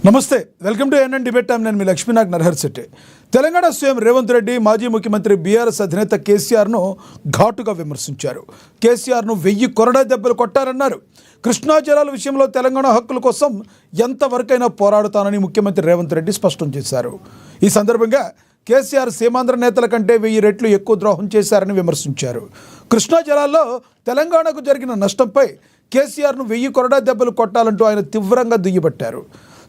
నమస్తే, welcome to NN debate time. నేను మీ Lakshminag Narahar Shetty. Telangana CM Revanth Reddy మాజీ ముఖ్యమంత్రి బీఆర్ఎస్ అధినేత కేసీఆర్ను ఘాటుగా విమర్శించారు. కేసీఆర్ను 1000 కొరడా దెబ్బలు కొట్టారన్నారు. కృష్ణా జలాల విషయంలో తెలంగాణ హక్కుల కోసం ఎంతవరకైనా పోరాడుతానని ముఖ్యమంత్రి రేవంత్ రెడ్డి స్పష్టం చేశారు. ఈ సందర్భంగా కేసీఆర్ సీమాంధ్ర నేతల కంటే 1000 రెట్లు ఎక్కువ ద్రోహం చేశారని విమర్శించారు. కృష్ణా జలాల్లో తెలంగాణకు జరిగిన నష్టంపై కేసీఆర్ను 1000 కొరడా దెబ్బలు కొట్టాలంటూ ఆయన తీవ్రంగా దుయ్యబట్టారు.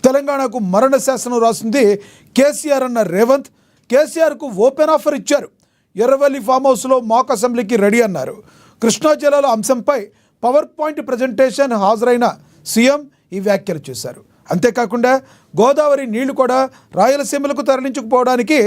తెలంగాణకు మరణ శాసనం రాసింది కేసీఆర్ అన్న రేవంత్ కేసీఆర్కు ఓపెన్ ఆఫర్ ఇచ్చారు. ఎర్రవల్లి ఫామ్ హౌస్లో మాక్ అసెంబ్లీకి రెడీ అన్నారు. కృష్ణా జలాల అంశంపై పవర్ పాయింట్ ప్రజెంటేషన్ హాజరైన సీఎం ఈ వ్యాఖ్యలు చేశారు. అంతేకాకుండా గోదావరి నీళ్లు కూడా రాయలసీమలకు తరలించుకుపోవడానికి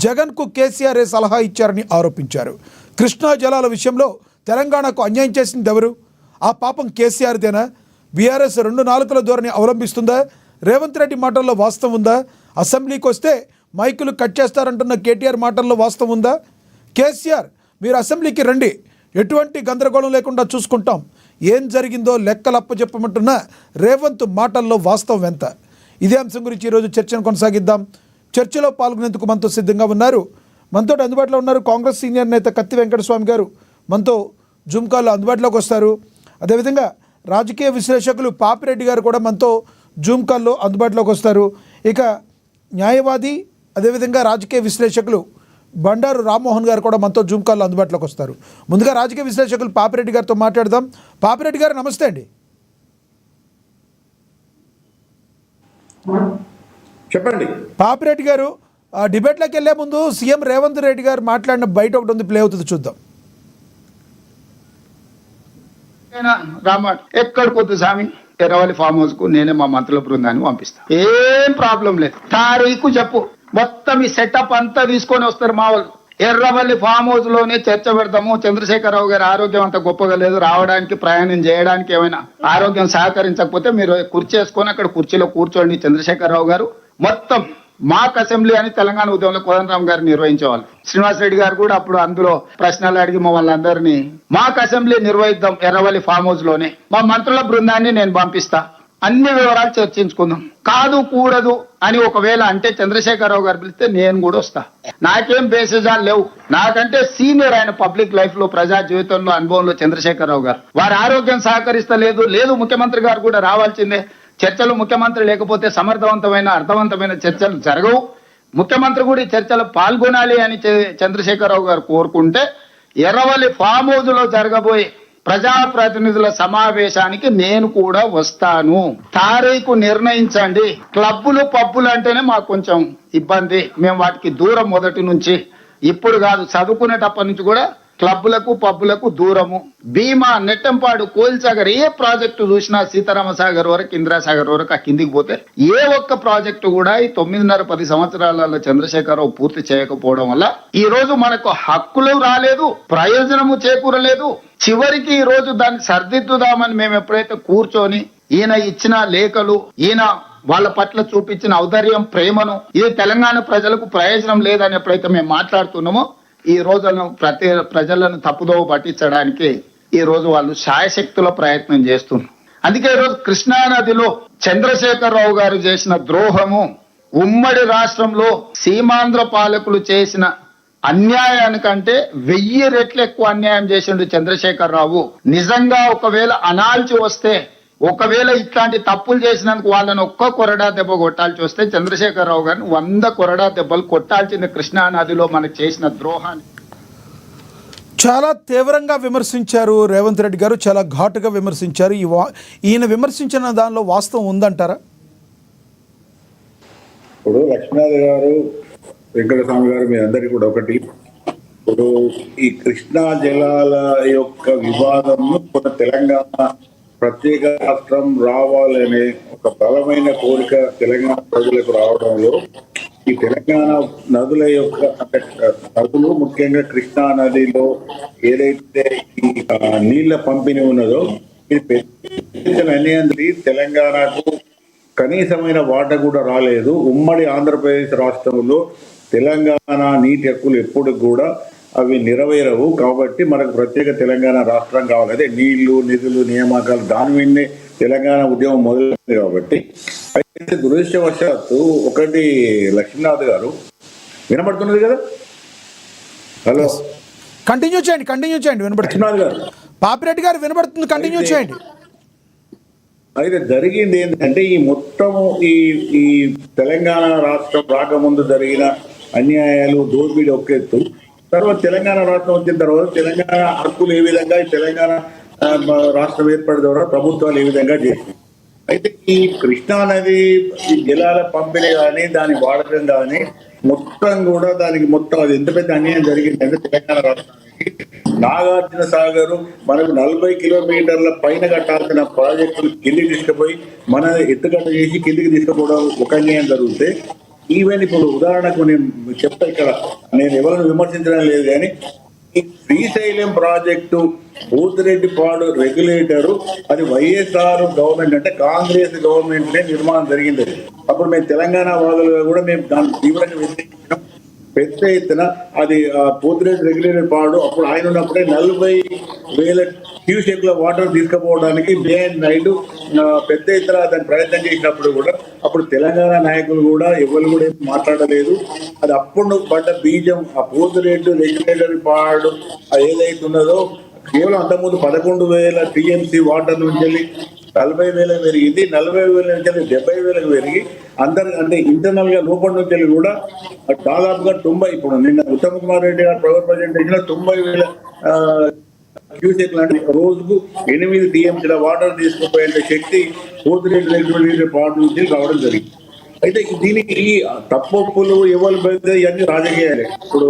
జగన్కు కేసీఆర్ సలహా ఇచ్చారని ఆరోపించారు. కృష్ణా జలాల విషయంలో తెలంగాణకు అన్యాయం చేసింది ఎవరు? ఆ పాపం కేసీఆర్దేనా? బీఆర్ఎస్ 2 నాలుకల ధోరణి అవలంబిస్తుందా? రేవంత్ రెడ్డి మాటల్లో వాస్తవం ఉందా? అసెంబ్లీకి వస్తే మైకులు కట్ చేస్తారంటున్న కేటీఆర్ మాటల్లో వాస్తవం ఉందా? కేసీఆర్, మీరు అసెంబ్లీకి రండి, ఎటువంటి గందరగోళం లేకుండా చూసుకుంటాం, ఏం జరిగిందో లెక్కలు అప్పచెప్పమంటున్న రేవంత్ మాటల్లో వాస్తవం ఎంత? ఇదే అంశం గురించి ఈరోజు చర్చను కొనసాగిద్దాం. చర్చలో పాల్గొనేందుకు మనతో సిద్ధంగా ఉన్నారు, మనతో అందుబాటులో ఉన్నారు కాంగ్రెస్ సీనియర్ నేత కత్తి వెంకటస్వామి గారు మనతో జూమ్ కాల్లో అందుబాటులోకి వస్తారు. అదేవిధంగా రాజకీయ విశ్లేషకులు పాపిరెడ్డి గారు కూడా మనతో జూమ్ కాల్లో అందుబాటులోకి వస్తారు. ఇక న్యాయవాది అదేవిధంగా రాజకీయ విశ్లేషకులు బండారు రామ్మోహన్ గారు కూడా మనతో జూమ్ కాల్లో అందుబాటులోకి వస్తారు. ముందుగా రాజకీయ విశ్లేషకులు పాపిరెడ్డి గారితో మాట్లాడదాం. పాపిరెడ్డి గారు నమస్తే అండి. చెప్పండి. పాపిరెడ్డి గారు, డిబేట్లోకి వెళ్ళే ముందు సీఎం రేవంత్ రెడ్డి గారు మాట్లాడిన బయట ఒకటి ఉంది, ప్లే అవుతుంది, చూద్దాం. రామాట ఎక్కడికి వద్దు స్వామి, ఎర్రవల్లి ఫామ్ హౌస్ కు నేనే మా మంత్రుల బృందాన్ని పంపిస్తా, ఏం ప్రాబ్లం లేదు. తారీఖు చెప్పు, మొత్తం ఈ సెటప్ అంతా తీసుకొని వస్తారు మా వాళ్ళు. ఎర్రవల్లి ఫామ్ హౌస్ లోనే చర్చ పెడతాము. చంద్రశేఖరరావు గారి ఆరోగ్యం అంత గొప్పగా లేదు, రావడానికి ప్రయాణం చేయడానికి ఏమైనా ఆరోగ్యం సహకరించకపోతే మీరు కుర్చీ వేసుకొని అక్కడ కుర్చీలో కూర్చోండి. చంద్రశేఖరరావు గారు మొత్తం మాక్ అసెంబ్లీ అని తెలంగాణ ఉద్యమంలో కోదండరామ్ గారు నిర్వహించేవాళ్ళు. శ్రీనివాస్ రెడ్డి గారు కూడా అప్పుడు అందులో ప్రశ్నలు అడిగి మమ్మల్ని అందరినీ మాక్ అసెంబ్లీ నిర్వహిద్దాం ఎర్రవల్లి ఫామ్ హౌస్ లోనే, మా మంత్రుల బృందాన్ని నేను పంపిస్తా, అన్ని వివరాలు చర్చించుకుందాం. కాదు కూడదు అని ఒకవేళ అంటే చంద్రశేఖరరావు గారు పిలిస్తే నేను కూడా వస్తా. నాకేం బేసిజాలు లేవు, నాకంటే సీనియర్ ఆయన పబ్లిక్ లైఫ్ లో ప్రజా జీవితంలో అనుభవంలో చంద్రశేఖరరావు గారు. వారి ఆరోగ్యం సహకరిస్తలేదు, లేదు ముఖ్యమంత్రి గారు కూడా రావాల్సిందే. చర్చలు ముఖ్యమంత్రి లేకపోతే సమర్థవంతమైన అర్థవంతమైన చర్చలు జరగవు. ముఖ్యమంత్రి కూడా ఈ చర్చలు పాల్గొనాలి అని చంద్రశేఖరరావు గారు కోరుకుంటే ఎర్రవల్లి ఫామ్ హౌస్ లో జరగబోయే ప్రజాప్రతినిధుల సమావేశానికి నేను కూడా వస్తాను. తారీఖు నిర్ణయించండి. క్లబ్బులు పబ్బులు అంటేనే మాకు కొంచెం ఇబ్బంది, మేము వాటికి దూరం మొదటి నుంచి, ఇప్పుడు కాదు చదువుకునేటప్పటి నుంచి కూడా క్లబ్బులకు పబ్బులకు దూరము. భీమా, నెట్టంపాడు, కోయిల్సాగర్ ఏ ప్రాజెక్టు చూసినా సీతారామ సాగర్ వరకు ఇందిరాసాగర్ వరకు ఆ కిందికి పోతే ఏ ఒక్క ప్రాజెక్టు కూడా ఈ 9.5-10 సంవత్సరాలలో చంద్రశేఖరరావు పూర్తి చేయకపోవడం వల్ల ఈ రోజు మనకు హక్కులు రాలేదు, ప్రయోజనము చేకూరలేదు. చివరికి ఈ రోజు దాన్ని సర్దిద్దుదామని మేము ఎప్పుడైతే కూర్చొని ఈయన ఇచ్చిన లేఖలు, ఈయన వాళ్ళ పట్ల చూపించిన ఔదార్యం, ప్రేమను, ఇది తెలంగాణ ప్రజలకు ప్రయోజనం లేదని ఎప్పుడైతే మేము మాట్లాడుతున్నామో ఈ రోజులను ప్రజలను తప్పుదోవ పట్టించడానికి ఈ రోజు వాళ్ళు శాయశక్తుల ప్రయత్నం చేస్తున్నారు. అందుకే ఈ రోజు కృష్ణా నదిలో చంద్రశేఖరరావు గారు చేసిన ద్రోహము, ఉమ్మడి రాష్ట్రంలో సీమాంధ్ర పాలకులు చేసిన అన్యాయానికంటే 1000 రెట్లు ఎక్కువ అన్యాయం చేసిండు చంద్రశేఖరరావు. నిజంగా ఒకవేళ అనాల్చి వస్తే, ఒకవేళ ఇట్లాంటి తప్పులు చేసినందుకు వాళ్ళని ఒక్క కొరడా దెబ్బ కొట్టాల్సి వస్తే చంద్రశేఖరరావు గారిని 100 కొరడా దెబ్బలు కొట్టాల్సింది కృష్ణా నదిలో మనకు చేసిన ద్రోహాన్ని. చాలా తీవ్రంగా విమర్శించారు రేవంత్ రెడ్డి గారు, చాలా ఘాటుగా విమర్శించారు. ఈయన విమర్శించిన దానిలో వాస్తవం ఉందంటారా? ఇప్పుడు లక్ష్మీనాథ్ గారు, వెంకటస్వామి గారు, మీ అందరికీ కూడా ఒకటి, ఇప్పుడు ఈ కృష్ణా జలాల యొక్క వివాదంను మన తెలంగాణ ప్రత్యేక రాష్ట్రం రావాలనే ఒక బలమైన కోరిక తెలంగాణ ప్రజలకు రావడంలో ఈ తెలంగాణ నదుల యొక్క నదులు, ముఖ్యంగా కృష్ణా నదిలో ఏదైతే ఈ నీళ్ల పంపిణీ ఉన్నదో ఇది అనేది తెలంగాణకు కనీసమైన వాటా కూడా రాలేదు. ఉమ్మడి ఆంధ్రప్రదేశ్ రాష్ట్రంలో తెలంగాణ నీటి హక్కులు ఎప్పుడు కూడా అవి నెరవేరవు. కాబట్టి మనకు ప్రత్యేక తెలంగాణ రాష్ట్రం కావాలి. అదే నీళ్లు, నిధులు, నియామకాలు దాని మీదనే తెలంగాణ ఉద్యమం మొదలైంది కాబట్టి. అయితే దురదృష్టవశాత్తు ఒకటి, లక్ష్మీనాథ్ గారు వినపడుతున్నది కదా? హలో కంటిన్యూ చేయండి వినపడుతుంది. లక్ష్మీనాథ్ గారు, పాపిరెడ్డి గారు వినపడుతుంది, కంటిన్యూ చేయండి. అయితే జరిగింది ఏంటంటే ఈ మొత్తము ఈ తెలంగాణ రాష్ట్రం రాకముందు జరిగిన అన్యాయాలు, దోపిడీ ఒక ఎత్తు. తర్వాత తెలంగాణ రాష్ట్రం వచ్చిన తర్వాత తెలంగాణ హక్కులు ఏ విధంగా, ఈ తెలంగాణ రాష్ట్రం ఏర్పడిన ద్వారా ప్రభుత్వాలు ఏ విధంగా చేసింది. అయితే ఈ కృష్ణా నది జలాల పంపిణీ కానీ, దాని వాడకం కానీ మొత్తం కూడా దానికి మొత్తం అది ఎంత పెద్ద అన్యాయం జరిగిందంటే తెలంగాణ రాష్ట్రానికి నాగార్జున సాగర్ మనకు 40 కిలోమీటర్ల పైన కట్టాల్సిన ప్రాజెక్టులు కిందికి తీసుకుపోయి మన ఎత్తుగడ్డ చేసి కిందికి తీసుకుపోవడం ఒక అన్యాయం జరిగితే, ఈవెన్ ఇప్పుడు ఉదాహరణకు నేను చెప్తా, ఇక్కడ నేను ఎవరిని విమర్శించడం లేదు కానీ ఈ శ్రీశైలం ప్రాజెక్టు పోతిరెడ్డిపాడు రెగ్యులేటరు అది వైఎస్ఆర్ గవర్నమెంట్ అంటే కాంగ్రెస్ గవర్నమెంట్ నిర్మాణం జరిగింది. అప్పుడు మేము తెలంగాణ వాదులుగా కూడా మేము దాన్ని తీవ్రంగా వ్యతిరేకించాం. పెద్ద ఎత్తున అది పోతిరెడ్డి రెగ్యులేటర్ పాడు అప్పుడు ఆయన ఉన్నప్పుడే 40,000 క్యూసెక్ల వాటర్ తీసుకుపోవడానికి డే అండ్ నైట్ పెద్ద ఎత్తున దాన్ని ప్రయత్నం చేసినప్పుడు కూడా అప్పుడు తెలంగాణ నాయకులు కూడా ఎవరు కూడా ఏం మాట్లాడలేదు. అది అప్పుడు పడ్డ బీజం ఆ పోతిరెడ్డి రెగ్యులేటర్ పాడు ఏదైతే ఉన్నదో కేవలం అంతకుముందు 11,000 టీఎంసీ వాటర్ నుంచి వెళ్ళి 40,000 పెరిగింది. 40,000 నుంచి 70,000 పెరిగి అందరు అంటే ఇంటర్నల్ గా లోపల నుంచి వెళ్ళి కూడా దాదాపుగా 90, ఇప్పుడు నిన్న ఉత్తమ్ కుమార్ రెడ్డి గారు పవర్ ప్రజెంటేషన్ 90,000 క్యూసెక్లు అంటే రోజుకు 8 టీఎంసీల వాటర్ తీసుకుపోయే శక్తి పోతిరెడ్డి రెగ్యులేటర్ పాడు నుంచి రావడం జరిగింది. అయితే దీనికి ఈ తప్పొప్పులు ఎవరు పెడితే ఇవన్నీ రాజకీయాలే. ఇప్పుడు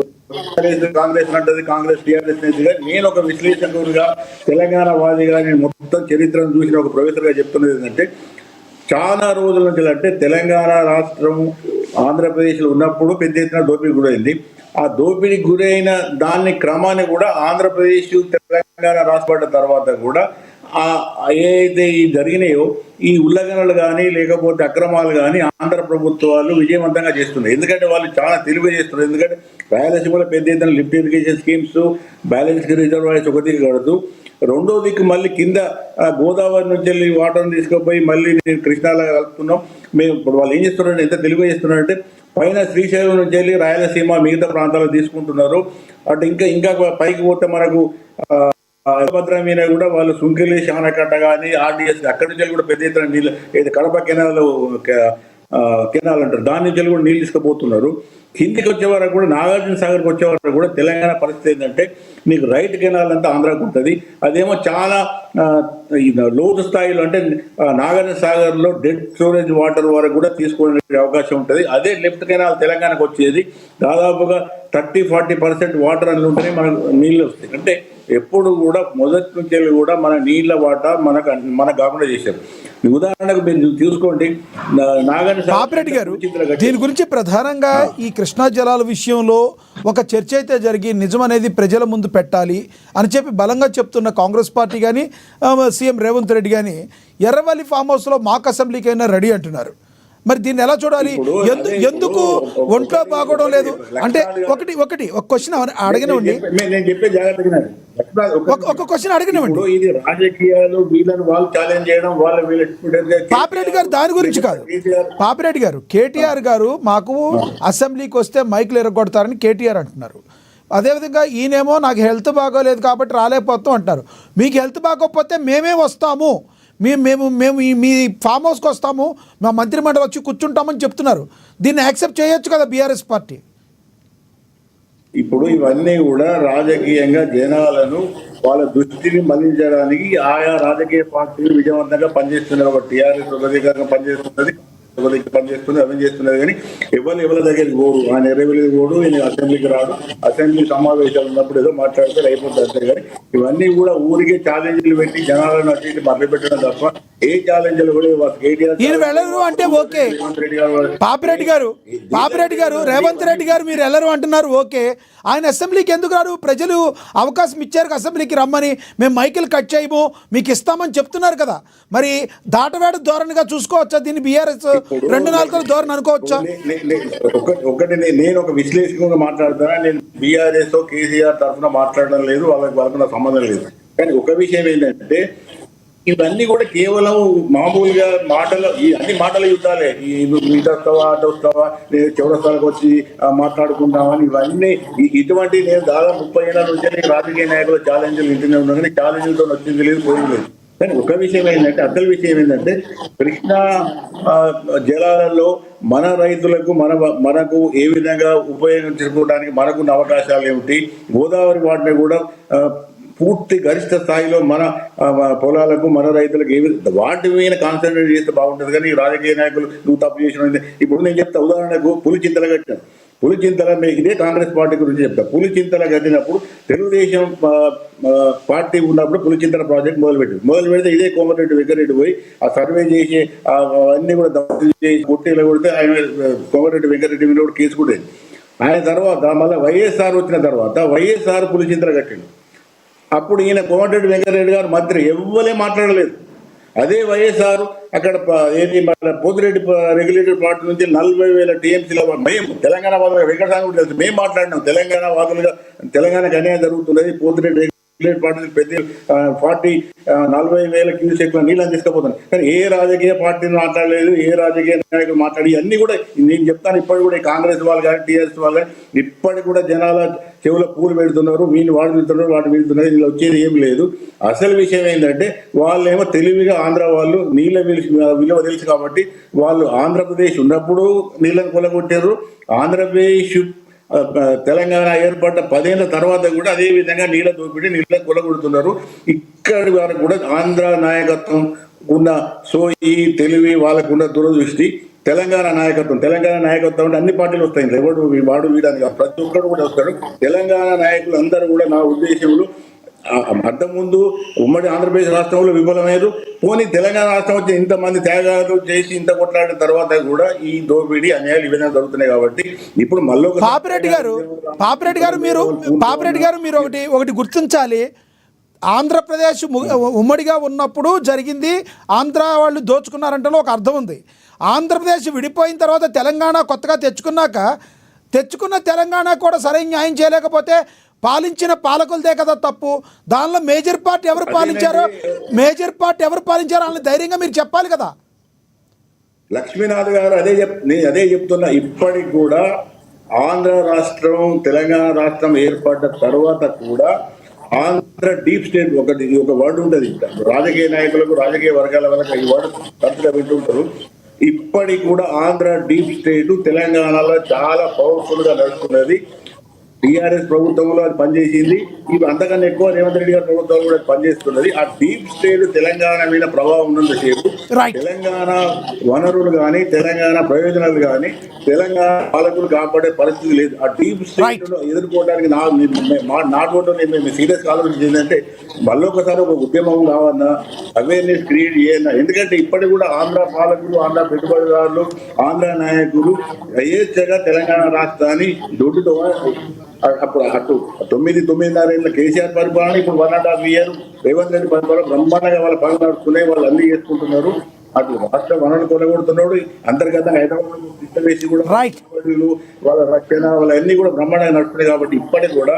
కాంగ్రెస్ అంటది, కాంగ్రెస్ టీఆర్ఎస్ నేతగా, నేను ఒక విశ్లేషకుడిగా తెలంగాణ వాదిగా నేను మొత్తం చరిత్రను చూసిన ఒక ప్రొఫెసర్ గా చెప్తున్నది ఏంటంటే, చాలా రోజుల నుంచి అంటే తెలంగాణ రాష్ట్రం ఆంధ్రప్రదేశ్లో ఉన్నప్పుడు పెద్ద ఎత్తున దోపిడీ గురైంది. ఆ దోపిడీకి గురైన దాన్ని క్రమాన్ని కూడా ఆంధ్రప్రదేశ్ తెలంగాణ రాష్ట్రపడ్డ తర్వాత కూడా ఏదైతే ఈ జరిగినాయో ఈ ఉల్లంఘనలు కానీ లేకపోతే అక్రమాలు కానీ ఆంధ్ర ప్రభుత్వాలు విజయవంతంగా చేస్తున్నాయి. ఎందుకంటే వాళ్ళు చాలా తెలివి చేస్తున్నారు. ఎందుకంటే రాయలసీమలో పెద్ద ఎత్తున lift irrigation schemes, balance reservoirs ఒక దిక్కు కడుతూ, రెండో దిక్కు మళ్ళీ కింద గోదావరి నుంచి వెళ్ళి వాటర్ని తీసుకుపోయి మళ్ళీ నేను కృష్ణాలో కలుపుతున్నాం. మేము ఇప్పుడు వాళ్ళు ఏం చేస్తున్నారంటే, ఎంత తెలివి చేస్తున్నారంటే పైన శ్రీశైలం నుంచి వెళ్ళి రాయలసీమ మిగతా ప్రాంతాలు తీసుకుంటున్నారు. అటు ఇంకా పైకి పోతే మనకు భద్ర మీద కూడా వాళ్ళు సుంకిలేసి ఆనకట్ట కానీ ఆర్డిఎస్ అక్కడి నుంచి కూడా పెద్ద ఎత్తున నీళ్ళు, ఏది కడప కెనాల్ అంటారు, దాని నుంచి కూడా నీళ్ళు తీసుకుపోతున్నారు. కిందికి వచ్చే వరకు కూడా నాగార్జున సాగర్కి వచ్చే వరకు కూడా తెలంగాణ పరిస్థితి ఏంటంటే, నీకు రైట్ కెనాల్ అంతా ఆంధ్రాకు ఉంటుంది, అదేమో చాలా లోతు స్థాయిలో అంటే నాగార్జున సాగర్లో డెడ్ స్టోరేజ్ వాటర్ వరకు కూడా తీసుకునే అవకాశం ఉంటుంది. అదే లెఫ్ట్ కెనాల్ తెలంగాణకు వచ్చేది దాదాపుగా 30-40% వాటర్ అని ఉంటేనే మనకు నీళ్ళు వస్తాయి. అంటే ఎప్పుడు కూడా మొదటి నుంచి కూడా మన నీళ్ళ వాటా మనకు కాకుండా చేశారు. ఉదాహరణకు మీరు చూసుకోండి, పాపిరెడ్డి గారు దీని గురించి ప్రధానంగా ఈ కృష్ణా జలాల విషయంలో ఒక చర్చ అయితే జరిగి నిజం అనేది ప్రజల ముందు పెట్టాలి అని చెప్పి బలంగా చెప్తున్న కాంగ్రెస్ పార్టీ కానీ సీఎం రేవంత్ రెడ్డి కానీ ఎర్రవల్లి ఫామ్ హౌస్లో మాక్ అసెంబ్లీకైనా రెడీ అంటున్నారు. మరి దీన్ని ఎలా చూడాలి? ఎందుకు ఒంట్లో బాగోవడం లేదు అంటే ఒక క్వశ్చన్ అడగనివ్వండి, ఒక క్వశ్చన్ అడగనివ్వండి. ఇది రాజకీయాలు, వీళ్ళని వాళ్ళు ఛాలెంజ్ చేయడం, పాపిరెడ్డి గారు దాని గురించి కాదు. పాపిరెడ్డి గారు, కేటీఆర్ గారు మాకు అసెంబ్లీకి వస్తే మైకులు ఎరగొడతారని కేటీఆర్ అంటున్నారు. అదేవిధంగా ఈయనేమో నాకు హెల్త్ బాగోలేదు కాబట్టి రాలేకపోతాం అంటారు. మీకు హెల్త్ బాగోకపోతే మేమే వస్తాము, మేము మీ ఫామ్ హౌస్కి వస్తాము, మా మంత్రిమండలి వచ్చి కూర్చుంటామని చెప్తున్నారు. దీన్ని యాక్సెప్ట్ చేయొచ్చు కదా బీఆర్ఎస్ పార్టీ? ఇప్పుడు ఇవన్నీ కూడా రాజకీయంగా జనాలను వాళ్ళ దృష్టిని మళ్లించడానికి ఆయా రాజకీయ పార్టీలు విజయవంతంగా పనిచేస్తున్నారు. ఒక టీఆర్ఎస్ ఒక పనిచేస్తున్నది, పనిచేస్తుంది, అవి చేస్తున్నది. కానీ ఎవరి దగ్గరికి పోరు, ఆయన ఎర్రవెల్లి పోడు, ఈయన అసెంబ్లీకి రాడు. అసెంబ్లీ సమావేశాలు ఉన్నప్పుడు ఏదో మాట్లాడితే అయిపోతుంది అంతే. కానీ ఇవన్నీ కూడా ఊరికే ఛాలెంజ్లు పెట్టి జనాలను అటు మభ్య పెట్టడం తప్ప ఏ ఛాలెంజ్లు కూడా వెళ్ళరు అంటే ఓకే. పాపిరెడ్డి గారు రేవంత్ రెడ్డి గారు మీరు వెళ్ళరు అంటున్నారు, ఓకే. ఆయన అసెంబ్లీకి ఎందుకు రాడు? ప్రజలు అవకాశం ఇచ్చారు అసెంబ్లీకి రమ్మని, మేము మైకిల్ కట్ చేయము మీకు ఇస్తామని చెప్తున్నారు కదా. మరి దాటవేడ ధోరణిగా చూసుకోవచ్చా దీన్ని? బీఆర్ఎస్ 2-4 ధోరణి అనుకోవచ్చా? ఒకటి నేను ఒక విశ్లేషకుగా మాట్లాడుతానా, నేను బీఆర్ఎస్ కేసీఆర్ తరఫున మాట్లాడడం లేదు, వాళ్ళకి సంబంధం లేదు. కానీ ఒక విషయం ఏంటంటే, ఇవన్నీ కూడా కేవలం మామూలుగా మాటలు, ఈ అన్ని మాటల యుద్ధాలే. ఇటు వస్తావా అటు వస్తావా, నేను చౌరస్తాలకు వచ్చి మాట్లాడుకుంటామని ఇవన్నీ ఇటువంటి నేను దాదాపు 30 ఏళ్ళ నుంచి నేను రాజకీయ నాయకులు ఛాలెంజ్లు ఇంటనే ఉన్నాను, కానీ ఛాలెంజ్లతో వచ్చింది లేదు, పోయింది లేదు. కానీ ఒక విషయం ఏంటంటే, అసలు విషయం ఏంటంటే, కృష్ణా జలాలలో మన రైతులకు మనకు ఏ విధంగా ఉపయోగించుకోవడానికి మనకున్న అవకాశాలు ఏమిటి, గోదావరి వాటిని కూడా పూర్తి గరిష్ట స్థాయిలో మన పొలాలకు మన రైతులకు వాటి మీద కాన్సన్ట్రేట్ చేస్తే బాగుంటుంది. కానీ రాజకీయ నాయకులు నువ్వు తప్పు చేసిన, ఇప్పుడు నేను చెప్తా ఉదాహరణకు పులిచింతలు కట్టాను. పులిచింతల ఇదే కాంగ్రెస్ పార్టీ గురించి చెప్తా. పులిచింతల కట్టినప్పుడు తెలుగుదేశం పార్టీ ఉన్నప్పుడు పులిచింతల ప్రాజెక్ట్ మొదలు పెడితే ఇదే కోమటిరెడ్డి వెంకరెడ్డి పోయి ఆ సర్వే చేసి అవన్నీ కూడా దళితులు చేసి కొట్టేలా కొడితే ఆయన కోమటిరెడ్డి వెంకరెడ్డి మీద కూడా కేసు కూడా ఆయన తర్వాత మళ్ళీ వైఎస్ఆర్ వచ్చిన తర్వాత వైఎస్ఆర్ పులిచింతల కట్టిండు. అప్పుడు ఈయన కోమటిరెడ్డి వెంకరెడ్డి గారు మంత్రి, ఎవ్వరే మాట్లాడలేదు. అదే వైఎస్ఆర్ అక్కడ ఏది మన పోతిరెడ్డి రెగ్యులేటెడ్ ప్లాట్ నుంచి 40,000 TMCల మేము తెలంగాణ వాదులుగా వెంకటస్వామి కూడా తెలుసు, మేము మాట్లాడినాం. తెలంగాణ వాదులుగా తెలంగాణకు అన్యాయం జరుగుతున్నది, పోతిరెడ్డి రెగ్యులేటెడ్ ప్లాట్ నుంచి పెద్ద 40,000 క్యూసెక్ల నీళ్ళని తీసుకుపోతున్నాం. కానీ ఏ రాజకీయ పార్టీని మాట్లాడలేదు, ఏ రాజకీయ నాయకులు మాట్లాడి అన్ని కూడా నేను చెప్తాను. ఇప్పటికి కూడా కాంగ్రెస్ వాళ్ళు కానీ టీఆర్ఎస్ వాళ్ళు కానీ ఇప్పటికి కూడా జనాల చెవుల పూలు పెడుతున్నారు, వీళ్ళు వాడు వెళ్తున్నారు, వాటి వెళ్తున్నారు, ఇలా వచ్చేది ఏం లేదు. అసలు విషయం ఏంటంటే, వాళ్ళేమో తెలివిగా ఆంధ్ర వాళ్ళు నీళ్ళ విలువ తెలుసు కాబట్టి వాళ్ళు ఆంధ్రప్రదేశ్ ఉన్నప్పుడు నీళ్ళని కొలగొట్టారు. ఆంధ్రప్రదేశ్ తెలంగాణ ఏర్పడ్డ 10 ఏళ్ల తర్వాత కూడా అదే విధంగా నీళ్ళ దోపిడీ, నీళ్ళని కొలగొడుతున్నారు. ఇక్కడి వరకు కూడా ఆంధ్ర నాయకత్వం ఉన్న సోయి తెలివి, వాళ్ళకున్న దురదృష్టి. తెలంగాణ నాయకత్వం అంటే అన్ని పార్టీలు వస్తాయి, ఎవడు వాడు వీడానికి ప్రతి ఒక్కరు కూడా వస్తాడు. తెలంగాణ నాయకులు అందరూ కూడా నా ఉద్దేశంలో అంతకు ముందు ఉమ్మడి ఆంధ్రప్రదేశ్ రాష్ట్రంలో విఫలమయ్యారు. పోనీ తెలంగాణ రాష్ట్రం వచ్చి ఇంతమంది త్యాగాలు చేసి ఇంత కొట్లాడిన తర్వాత కూడా ఈ దోపిడీ అన్యాయాలు ఈ విధంగా జరుగుతున్నాయి. కాబట్టి ఇప్పుడు మళ్ళీ పాపిరెడ్డి గారు మీరు ఒకటి గుర్తించాలి. ఆంధ్రప్రదేశ్ ఉమ్మడిగా ఉన్నప్పుడు జరిగింది, ఆంధ్ర వాళ్ళు దోచుకున్నారంటే ఒక అర్థం ఉంది. ఆంధ్రప్రదేశ్ విడిపోయిన తర్వాత తెలంగాణ కొత్తగా తెచ్చుకున్న తెలంగాణ కూడా సరైన న్యాయం చేయలేకపోతే పాలించిన పాలకులదే కదా తప్పు. దానిలో మేజర్ పార్టీ ఎవరు పాలించారో వాళ్ళని ధైర్యంగా మీరు చెప్పాలి కదా. లక్ష్మీనాథ్ గారు అదే చెప్తున్నా. ఇప్పటికి కూడా ఆంధ్ర రాష్ట్రం తెలంగాణ రాష్ట్రం ఏర్పడ్డ తర్వాత కూడా ఆంధ్ర డీప్ స్టేట్ ఒక వర్డ్ ఉంటుంది. రాజకీయ నాయకులకు, రాజకీయ వర్గాల వరకు ఈ వర్డ్ తరచుగా వింటుంటారు. ఇప్పటికి కూడా ఆంధ్ర డీప్ స్టేట్ తెలంగాణలో చాలా పవర్ఫుల్ గా నడుస్తున్నది. టీఆర్ఎస్ ప్రభుత్వంలో అది పనిచేసింది. ఇప్పుడు అంతకన్నా ఎక్కువ రేవంత్ రెడ్డి గారి ప్రభుత్వం కూడా పనిచేస్తున్నది. ఆ డీప్ స్టేట్ తెలంగాణ మీద ప్రభావం ఉన్నంతసేపు తెలంగాణ వనరులు కానీ, తెలంగాణ ప్రయోజనాలు కానీ, తెలంగాణ పాలకులు కాపాడే పరిస్థితి లేదు. ఆ డీప్ స్టేట్ ఎదుర్కోవడానికి నాటోటో మేము సీరియస్ ఆలోచించింది అంటే మళ్ళీ ఒకసారి ఒక ఉద్యమం కావన్నా, అవేర్నెస్ క్రియేట్ చేయన్నా. ఎందుకంటే ఇప్పటికి కూడా ఆంధ్ర పాలకులు, ఆంధ్ర పెట్టుబడిదారులు, ఆంధ్ర నాయకులు యథేచ్ఛగా తెలంగాణ రాష్ట్రాన్ని దొడ్డుతో అప్పుడు అటు 9.5 ఏళ్ళ కేసీఆర్ పరిపాలన, ఇప్పుడు 1.5 year రేవంత్ రెడ్డి పరిపాలన బ్రహ్మాండంగా వాళ్ళ పనులు నడుస్తున్నాయి, వాళ్ళు అన్ని చేసుకుంటున్నారు. అటు రాష్ట్ర వనరులు కొనగొడుతున్నాడు, అంతర్గతంగా హైదరాబాద్ వేసి కూడా వాళ్ళ రక్షణ వాళ్ళన్నీ కూడా బ్రహ్మాండంగా నడుస్తున్నాయి. కాబట్టి ఇప్పటికి కూడా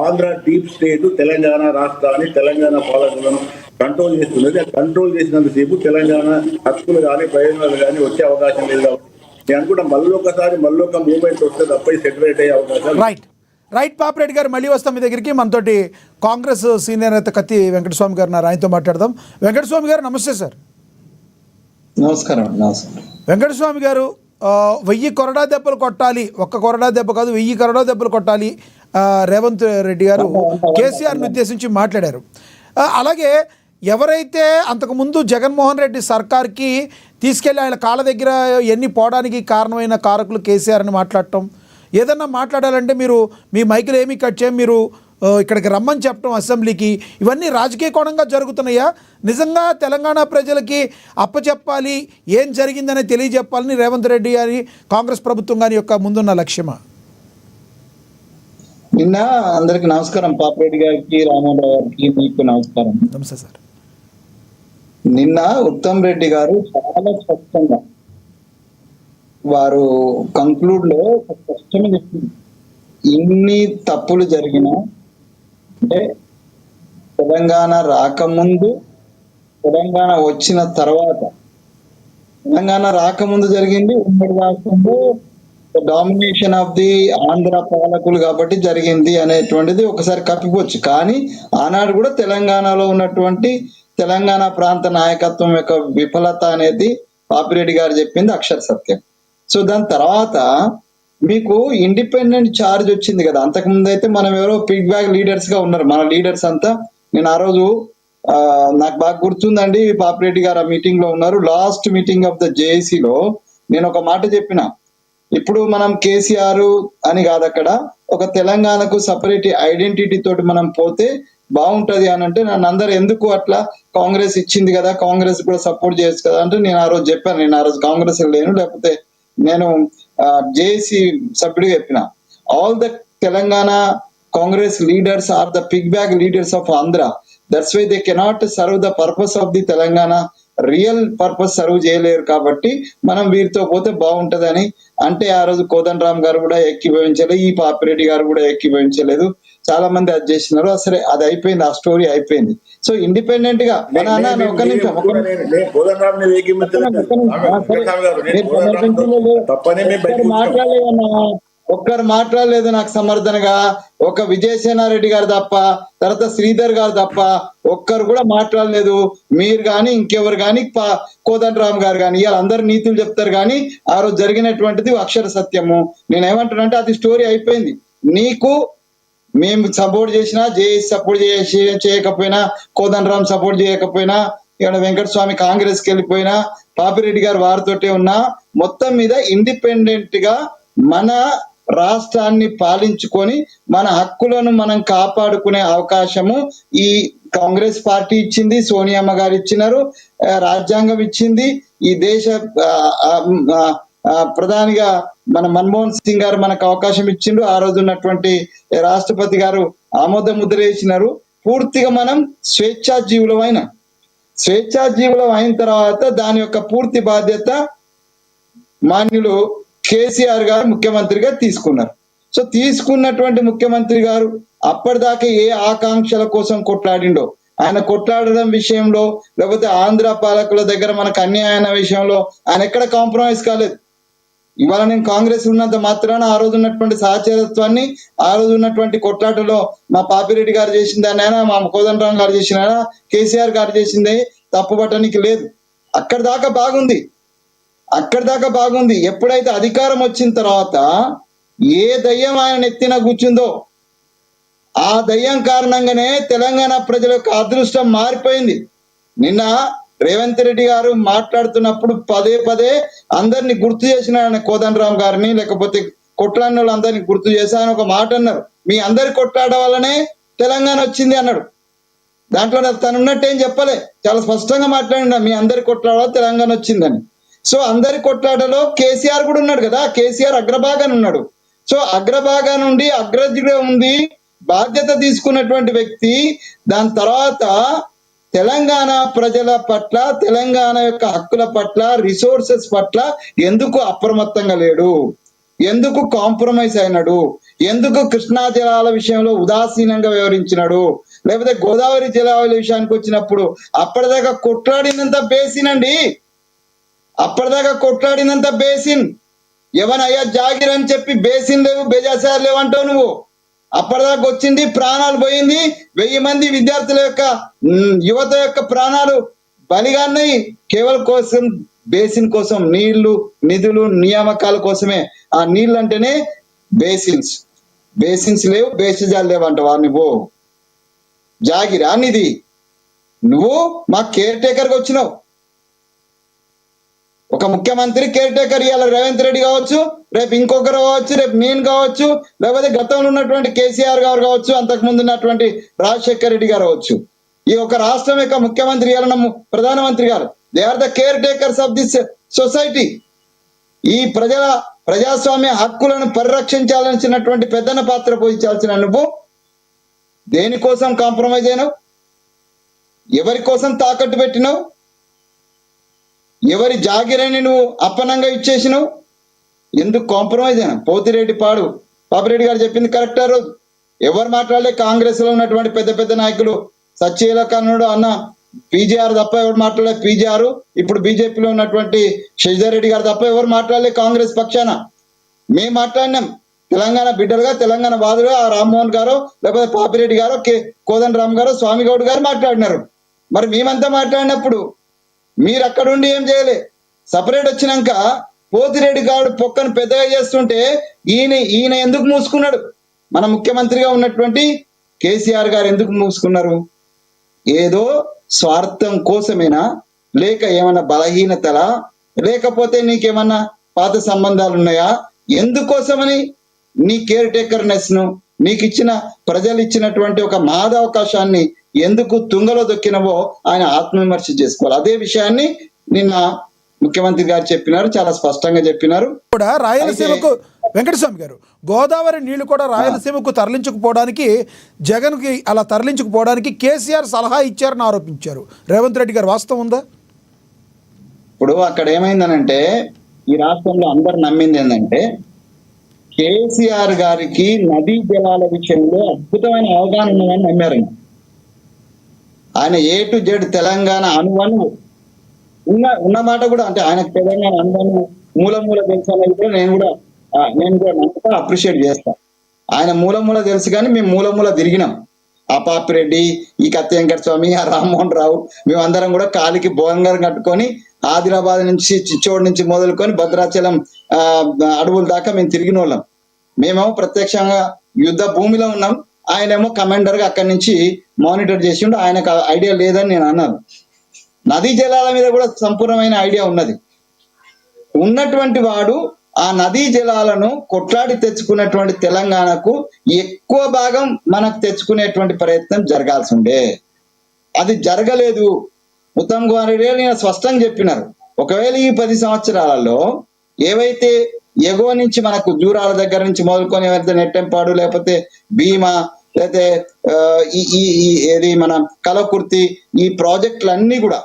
ఆంధ్ర డీప్ స్టేట్ తెలంగాణ రాష్ట్రాన్ని, తెలంగాణ పాలకులను కంట్రోల్ చేస్తున్నది. ఆ కంట్రోల్ చేసినంతసేపు తెలంగాణ హక్కులు కానీ, ప్రయోజనాలు కానీ వచ్చే అవకాశం లేదు. కాబట్టి నేను అనుకుంటా మళ్ళీ ఒక మూవ్మెంట్ వస్తే తప్ప సెటరేట్ అయ్యే అవకాశం. రైట్ పాపిరెడ్డి గారు, మళ్ళీ వస్తాం మీ దగ్గరికి. మనతోటి కాంగ్రెస్ సీనియర్ నేత కత్తి వెంకటస్వామి గారు ఉన్నారు, ఆయనతో మాట్లాడదాం. వెంకటస్వామి గారు నమస్తే సార్. నమస్కారం. వెంకటస్వామి గారు, 1000 కొరడా దెబ్బలు కొట్టాలి, ఒక్క కొరడా దెబ్బ కాదు 1000 కొరడా దెబ్బలు కొట్టాలి రేవంత్ రెడ్డి గారు కేసీఆర్ని ఉద్దేశించి మాట్లాడారు. అలాగే ఎవరైతే అంతకుముందు జగన్మోహన్ రెడ్డి సర్కార్కి తీసుకెళ్ళి ఆయన కాళ్ళ దగ్గర ఎన్ని పోవడానికి కారణమైన కారకులు కేసీఆర్ అని మాట్లాడటం, ఏదన్నా మాట్లాడాలంటే మీరు మీ మైకులు ఏమీ కట్ చేయం, మీరు ఇక్కడికి రమ్మని చెప్పడం అసెంబ్లీకి, ఇవన్నీ రాజకీయ కోణంగా జరుగుతున్నాయా? నిజంగా తెలంగాణ ప్రజలకి అప్పచెప్పాలి, ఏం జరిగిందని తెలియజెప్పాలని రేవంత్ రెడ్డి గారి కాంగ్రెస్ ప్రభుత్వం గారి యొక్క ముందున్న లక్ష్యమా? నిన్న అందరికి నమస్కారం, పాపిరెడ్డి గారికి, రామారావు గారికి, మీకు నమస్కారం. నమస్తే సార్. నిన్న ఉత్తమ్ రెడ్డి గారు చాలా స్పష్టంగా వారు కంక్లూడ్ లో స్పష్టంగా చెప్పింది, ఇన్ని తప్పులు జరిగినా అంటే తెలంగాణ రాకముందు తెలంగాణ వచ్చిన తర్వాత, తెలంగాణ రాకముందు జరిగింది ఉమ్మడి రాష్ట్రంలో డామినేషన్ ఆఫ్ ది ఆంధ్ర పాలకులు కాబట్టి జరిగింది అనేటువంటిది ఒకసారి కప్పిపోవచ్చు. కానీ ఆనాడు కూడా తెలంగాణలో ఉన్నటువంటి తెలంగాణ ప్రాంత నాయకత్వం యొక్క విఫలత అనేది పాపిరెడ్డి గారు చెప్పింది అక్షర సత్యం. సో దాని తర్వాత మీకు ఇండిపెండెంట్ ఛార్జ్ వచ్చింది కదా. అంతకుముందు అయితే మనం ఎవరో పిగ్ బ్యాగ్ లీడర్స్ గా ఉన్నారు మన లీడర్స్ అంతా. నేను ఆ రోజు నాకు బాగా గుర్తుందండి, పాపిరెడ్డి గారు ఆ మీటింగ్ లో ఉన్నారు. లాస్ట్ మీటింగ్ ఆఫ్ ద జేఏసీలో నేను ఒక మాట చెప్పిన, ఇప్పుడు మనం కేసీఆర్ అని కాదు, అక్కడ ఒక తెలంగాణకు సపరేట్ ఐడెంటిటీ తోటి మనం పోతే బాగుంటది అని అంటే, నన్ను అందరు ఎందుకు అట్లా, కాంగ్రెస్ ఇచ్చింది కదా, కాంగ్రెస్ కూడా సపోర్ట్ చేయొచ్చు కదా అంటే, నేను ఆ రోజు చెప్పాను, నేను ఆ రోజు కాంగ్రెస్ లేను, లేకపోతే నేను జేఏసీ సభ్యుడిగా చెప్పిన, all the Telangana Congress leaders are the piggyback leaders of Andhra. That's why they cannot serve the purpose of the Telangana, real purpose serve చేయలేరు, కాబట్టి మనం వీరితో పోతే బాగుంటదని అంటే, ఆ రోజు కోదండరామ్ గారు కూడా ఏకీభవించలేదు, ఈ పాపిరెడ్డి గారు కూడా ఏకీభవించలేదు, చాలా మంది అది చేసినారు. అసలు అది అయిపోయింది, ఆ స్టోరీ అయిపోయింది. సో ఇండిపెండెంట్ గా ఒక నిమిషం ఒక్కరు మాట్లాడలేదు నాకు సమర్థనగా, ఒక విజయసేనారెడ్డి గారు తప్ప, తర్వాత శ్రీధర్ గారు తప్ప ఒక్కరు కూడా మాట్లాడలేదు. మీరు కానీ ఇంకెవరు కానీ కోదండరామ్ గారు కానీ ఇవాళ అందరు నీతులు చెప్తారు, కానీ ఆ రోజు జరిగినటువంటిది అక్షర సత్యము. నేనేమంటున్నానంటే అది స్టోరీ అయిపోయింది. నీకు మేము సపోర్ట్ చేసినా, జేఏసీ సపోర్ట్ చేయకపోయినా, కోదండరామ్ సపోర్ట్ చేయకపోయినా, ఇక్కడ వెంకటస్వామి కాంగ్రెస్కి వెళ్ళిపోయినా, పాపిరెడ్డి గారు వారితోటే ఉన్నా, మొత్తం మీద ఇండిపెండెంట్ గా మన రాష్ట్రాన్ని పాలించుకొని మన హక్కులను మనం కాపాడుకునే అవకాశము ఈ కాంగ్రెస్ పార్టీ ఇచ్చింది, సోనియమ్మ గారు ఇచ్చినారు, రాజ్యాంగం ఇచ్చింది, ఈ దేశ ప్రధానిగా మన మన్మోహన్ సింగ్ గారు మనకు అవకాశం ఇచ్చిండ్రు, ఆ రోజు ఉన్నటువంటి రాష్ట్రపతి గారు ఆమోద ముద్ర వేసినారు. పూర్తిగా మనం స్వేచ్ఛాజీవులం అయిన తర్వాత దాని యొక్క పూర్తి బాధ్యత మాన్యులు కేసీఆర్ గారు ముఖ్యమంత్రిగా తీసుకున్నారు. సో తీసుకున్నటువంటి ముఖ్యమంత్రి గారు అప్పటిదాకా ఏ ఆకాంక్షల కోసం కొట్లాడిండో, ఆయన కొట్లాడడం విషయంలో, లేకపోతే ఆంధ్ర పాలకుల దగ్గర మనకు అన్యాయమైన విషయంలో ఆయన ఎక్కడ కాంప్రమైజ్ కాలేదు. ఇవాళ నేను కాంగ్రెస్ ఉన్నంత మాత్రాన ఆ రోజు ఉన్నటువంటి సహచరత్వాన్ని, ఆ రోజు ఉన్నటువంటి కొట్లాటలో మా పాపిరెడ్డి గారు చేసిందనైనా, మా కోదండరామ్ గారు చేసినా, కేసీఆర్ గారు చేసిందే తప్పుపట్టడానికి లేదు. అక్కడి దాకా బాగుంది. ఎప్పుడైతే అధికారం వచ్చిన తర్వాత ఏ దయ్యం ఆయన ఎత్తిన కూర్చుందో ఆ దయ్యం కారణంగానే తెలంగాణ ప్రజల యొక్క అదృష్టం మారిపోయింది. నిన్న రేవంత్ రెడ్డి గారు మాట్లాడుతున్నప్పుడు పదే అందరినీ గుర్తు చేసిన, ఆయన కోదండరామ్ గారిని లేకపోతే కొట్లాడిన వాళ్ళు అందరినీ గుర్తు చేసి ఆయన ఒక మాట అన్నారు, మీ అందరి కొట్లాడడం వల్లనే తెలంగాణ వచ్చింది అన్నాడు. దాంట్లో తను ఉన్నట్టేం చెప్పలే, చాలా స్పష్టంగా మాట్లాడిన, మీ అందరి కొట్లాడ తెలంగాణ వచ్చిందని. సో అందరి కొట్లాటలో కేసీఆర్ కూడా ఉన్నాడు కదా, కేసీఆర్ అగ్రభాగాన్ని ఉన్నాడు. సో అగ్రభాగా నుండి అగ్రజ్గా ఉంది, బాధ్యత తీసుకున్నటువంటి వ్యక్తి దాని తర్వాత తెలంగాణ ప్రజల పట్ల, తెలంగాణ యొక్క హక్కుల పట్ల, రిసోర్సెస్ పట్ల ఎందుకు అప్రమత్తంగా లేడు, ఎందుకు కాంప్రమైజ్ అయినాడు, ఎందుకు కృష్ణా జలాల విషయంలో ఉదాసీనంగా వ్యవహరించినాడు, లేకపోతే గోదావరి జలాల విషయానికి వచ్చినప్పుడు అప్పటిదాకా కొట్లాడినంత బేసిన్ ఎవనయ్యా జాగిర్ అని చెప్పి బేసిన్ లేవు, బేజాసార్ లేవు అంటావు నువ్వు. అప్పటిదాకా వచ్చింది, ప్రాణాలు పోయింది, 1000 మంది విద్యార్థుల యొక్క యువత యొక్క ప్రాణాలు బలిగాన్నాయి కేవలం కోసం బేసిన్ కోసం, నీళ్లు, నిధులు, నియామకాల కోసమే. ఆ నీళ్ళు అంటేనే బేసిన్స్ లేవు, బేసిజాలు లేవు అంట. వారిని పో జాగిరా నిధి, నువ్వు మా కేర్ టేకర్గా వచ్చినావు. ఒక ముఖ్యమంత్రి కేర్ టేకర్, ఇవాళ రేవంత్ రెడ్డి కావచ్చు, రేపు ఇంకొకరు కావచ్చు, రేపు నేను కావచ్చు, లేకపోతే గతంలో ఉన్నటువంటి కేసీఆర్ గారు కావచ్చు, అంతకు ముందు ఉన్నటువంటి రాజశేఖర్ రెడ్డి గారు కావచ్చు. ఈ ఒక రాష్ట్రం యొక్క ముఖ్యమంత్రి ఇవాళ ప్రధానమంత్రి గారు, they are the caretakers of this society. ఈ ప్రజాస్వామ్య హక్కులను పరిరక్షించాల్సినటువంటి పెద్దన పాత్ర పోషించాల్సిన నువ్వు దేనికోసం కాంప్రమైజ్ అయినావు, ఎవరి కోసం తాకట్టు పెట్టినావు, ఎవరి జాగిరని నువ్వు అప్పనంగా ఇచ్చేసినావు, ఎందుకు కాంప్రమైజ్ అయినా? పాపిరెడ్డి గారు చెప్పింది కరెక్ట్. ఆ రోజు ఎవరు మాట్లాడలే, కాంగ్రెస్ లో ఉన్నటువంటి పెద్ద నాయకులు సచ్చేల కన్నుడు అన్న పీజీఆర్ తప్ప ఎవరు మాట్లాడలేదు. పీజీఆర్ ఇప్పుడు బీజేపీలో ఉన్నటువంటి శశిధర్ రెడ్డి గారు తప్ప ఎవరు మాట్లాడలేదు కాంగ్రెస్ పక్షాన. మేము మాట్లాడినాం తెలంగాణ బిడ్డలుగా, తెలంగాణ వాదులుగా. ఆ రామ్మోహన్ గారు, లేకపోతే పాపిరెడ్డి గారు, కోదండ రామ్ గారు, స్వామి గౌడ్ గారు మాట్లాడినారు. మరి మేమంతా మాట్లాడినప్పుడు మీరు అక్కడుండి ఏం చేయలే. సపరేట్ వచ్చినాక పోతిరెడ్డి గారు పొక్కను పెద్దగా చేస్తుంటే ఈయన ఎందుకు మూసుకున్నాడు? మన ముఖ్యమంత్రిగా ఉన్నటువంటి కేసీఆర్ గారు ఎందుకు మూసుకున్నారు? ఏదో స్వార్థం కోసమేనా, లేక ఏమన్నా బలహీనతలా, లేకపోతే నీకేమన్నా పాత సంబంధాలు ఉన్నాయా? ఎందుకోసమని నీ కేర్ టేకర్నెస్ ను, నీకు ఇచ్చిన ప్రజలు ఇచ్చినటువంటి ఒక మహాదవకాశాన్ని ఎందుకు తుంగలో దొక్కినవో ఆయన ఆత్మవిమర్శ చేసుకోవాలి. అదే విషయాన్ని నిన్న ముఖ్యమంత్రి గారు చెప్పినారు, చాలా స్పష్టంగా చెప్పినారు. కూడా రాయలసీమకు వెంకటస్వామి గారు, గోదావరి నీళ్లు కూడా రాయలసీమకు తరలించుకుపోవడానికి, జగన్కి అలా తరలించుకుపోవడానికి కేసీఆర్ సలహా ఇచ్చారని ఆరోపించారు. రేవంత్ రెడ్డి గారు వాస్తవం ఉందా? ఇప్పుడు అక్కడ ఏమైందనంటే, ఈ రాష్ట్రంలో అందరు నమ్మింది ఏంటంటే కేసీఆర్ గారికి నదీ జలాల విషయంలో అద్భుతమైన అవగాహన ఉన్నదని నమ్మారండి. ఆయన ఏ టు జెడ్ తెలంగాణ అనువను ఉన్న మాట కూడా, అంటే ఆయనకు తెలంగాణ అనువను మూల తెలుసు అనేది కూడా నేను కూడా నమ్ముతా, అప్రిషియేట్ చేస్తా. ఆయన మూల తెలుసు, కానీ మేము మూల తిరిగినాం. ఆ పాపిరెడ్డి, ఈ కత్తి వెంకట స్వామి, ఆ రామ్మోహన్ రావు, మేమందరం కూడా కాలికి బోంగరం కట్టుకొని ఆదిలాబాద్ నుంచి, చిచ్చోడు నుంచి మొదలుకొని భద్రాచలం అడవుల దాకా మేము తిరిగిన వాళ్ళం. మేమేమో ప్రత్యక్షంగా యుద్ధ భూమిలో ఉన్నాం, ఆయనేమో కమాండర్ గా అక్కడి నుంచి మానిటర్ చేసిండు. ఆయనకు ఐడియా లేదని నేను అన్నాను. నదీ జలాల మీద కూడా సంపూర్ణమైన ఐడియా ఉన్నటువంటి వాడు ఆ నదీ జలాలను కొట్లాడి తెచ్చుకున్నటువంటి తెలంగాణకు ఎక్కువ భాగం మనకు తెచ్చుకునేటువంటి ప్రయత్నం జరగాల్సి ఉండే. అది జరగలేదు. ఉత్తమ్ కుమార్ రెడ్డి గారు నేను స్పష్టంగా చెప్పినారు, ఒకవేళ ఈ 10 సంవత్సరాలలో ఏవైతే ఎగువ నుంచి మనకు జూరాల దగ్గర నుంచి మొదలుకొని ఏవైతే నెట్టెంపాడు, లేకపోతే భీమా, లేకపోతే ఏది మన కలకుర్తి, ఈ ప్రాజెక్టులన్నీ కూడా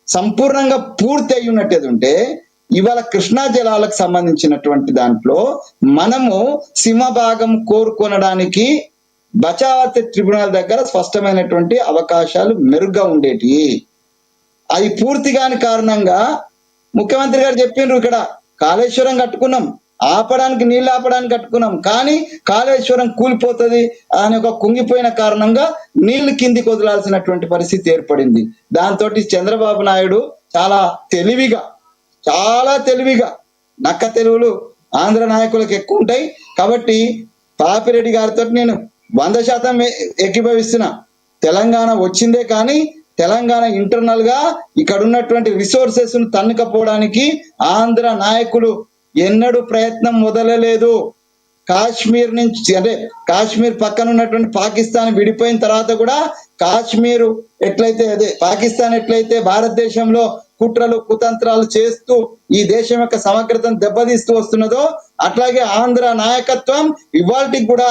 సంపూర్ణంగా పూర్తి అయి ఉన్నట్టేది ఉంటే, ఇవాళ కృష్ణా జలాలకు సంబంధించినటువంటి దాంట్లో మనము సింహభాగం కోరుకొనడానికి బచావత్ ట్రిబ్యునల్ దగ్గర స్పష్టమైనటువంటి అవకాశాలు మెరుగ్గా ఉండేటి. అది పూర్తి కాని కారణంగా ముఖ్యమంత్రి గారు చెప్పిండ్రు, ఇక్కడ కాళేశ్వరం కట్టుకున్నాం, నీళ్ళు ఆపడానికి కట్టుకున్నాం, కానీ కాళేశ్వరం కూలిపోతుంది అని ఒక కుంగిపోయిన కారణంగా నీళ్లు కిందికి వదలాల్సినటువంటి పరిస్థితి ఏర్పడింది. దాంతో చంద్రబాబు నాయుడు చాలా తెలివిగా నక్క తెలుగులు ఆంధ్ర నాయకులకు ఎక్కువ ఉంటాయి కాబట్టి పాపిరెడ్డి గారితో నేను 100% ఏకీభవిస్తున్నా. తెలంగాణ వచ్చిందే కానీ తెలంగాణ ఇంటర్నల్ గా ఇక్కడ ఉన్నటువంటి రిసోర్సెస్ ను తన్నుకపోవడానికి ఆంధ్ర నాయకులు ఎన్నడూ ప్రయత్నం మొదలలేదు. కాశ్మీర్ నుంచి, అంటే కాశ్మీర్ పక్కన ఉన్నటువంటి పాకిస్తాన్ విడిపోయిన తర్వాత కూడా కాశ్మీర్ పాకిస్తాన్ ఎట్లయితే భారతదేశంలో కుట్రలు కుతంత్రాలు చేస్తూ ఈ దేశం యొక్క సమగ్రతను దెబ్బతీస్తూ వస్తున్నదో, అట్లాగే ఆంధ్ర నాయకత్వం ఇవాళకి కూడా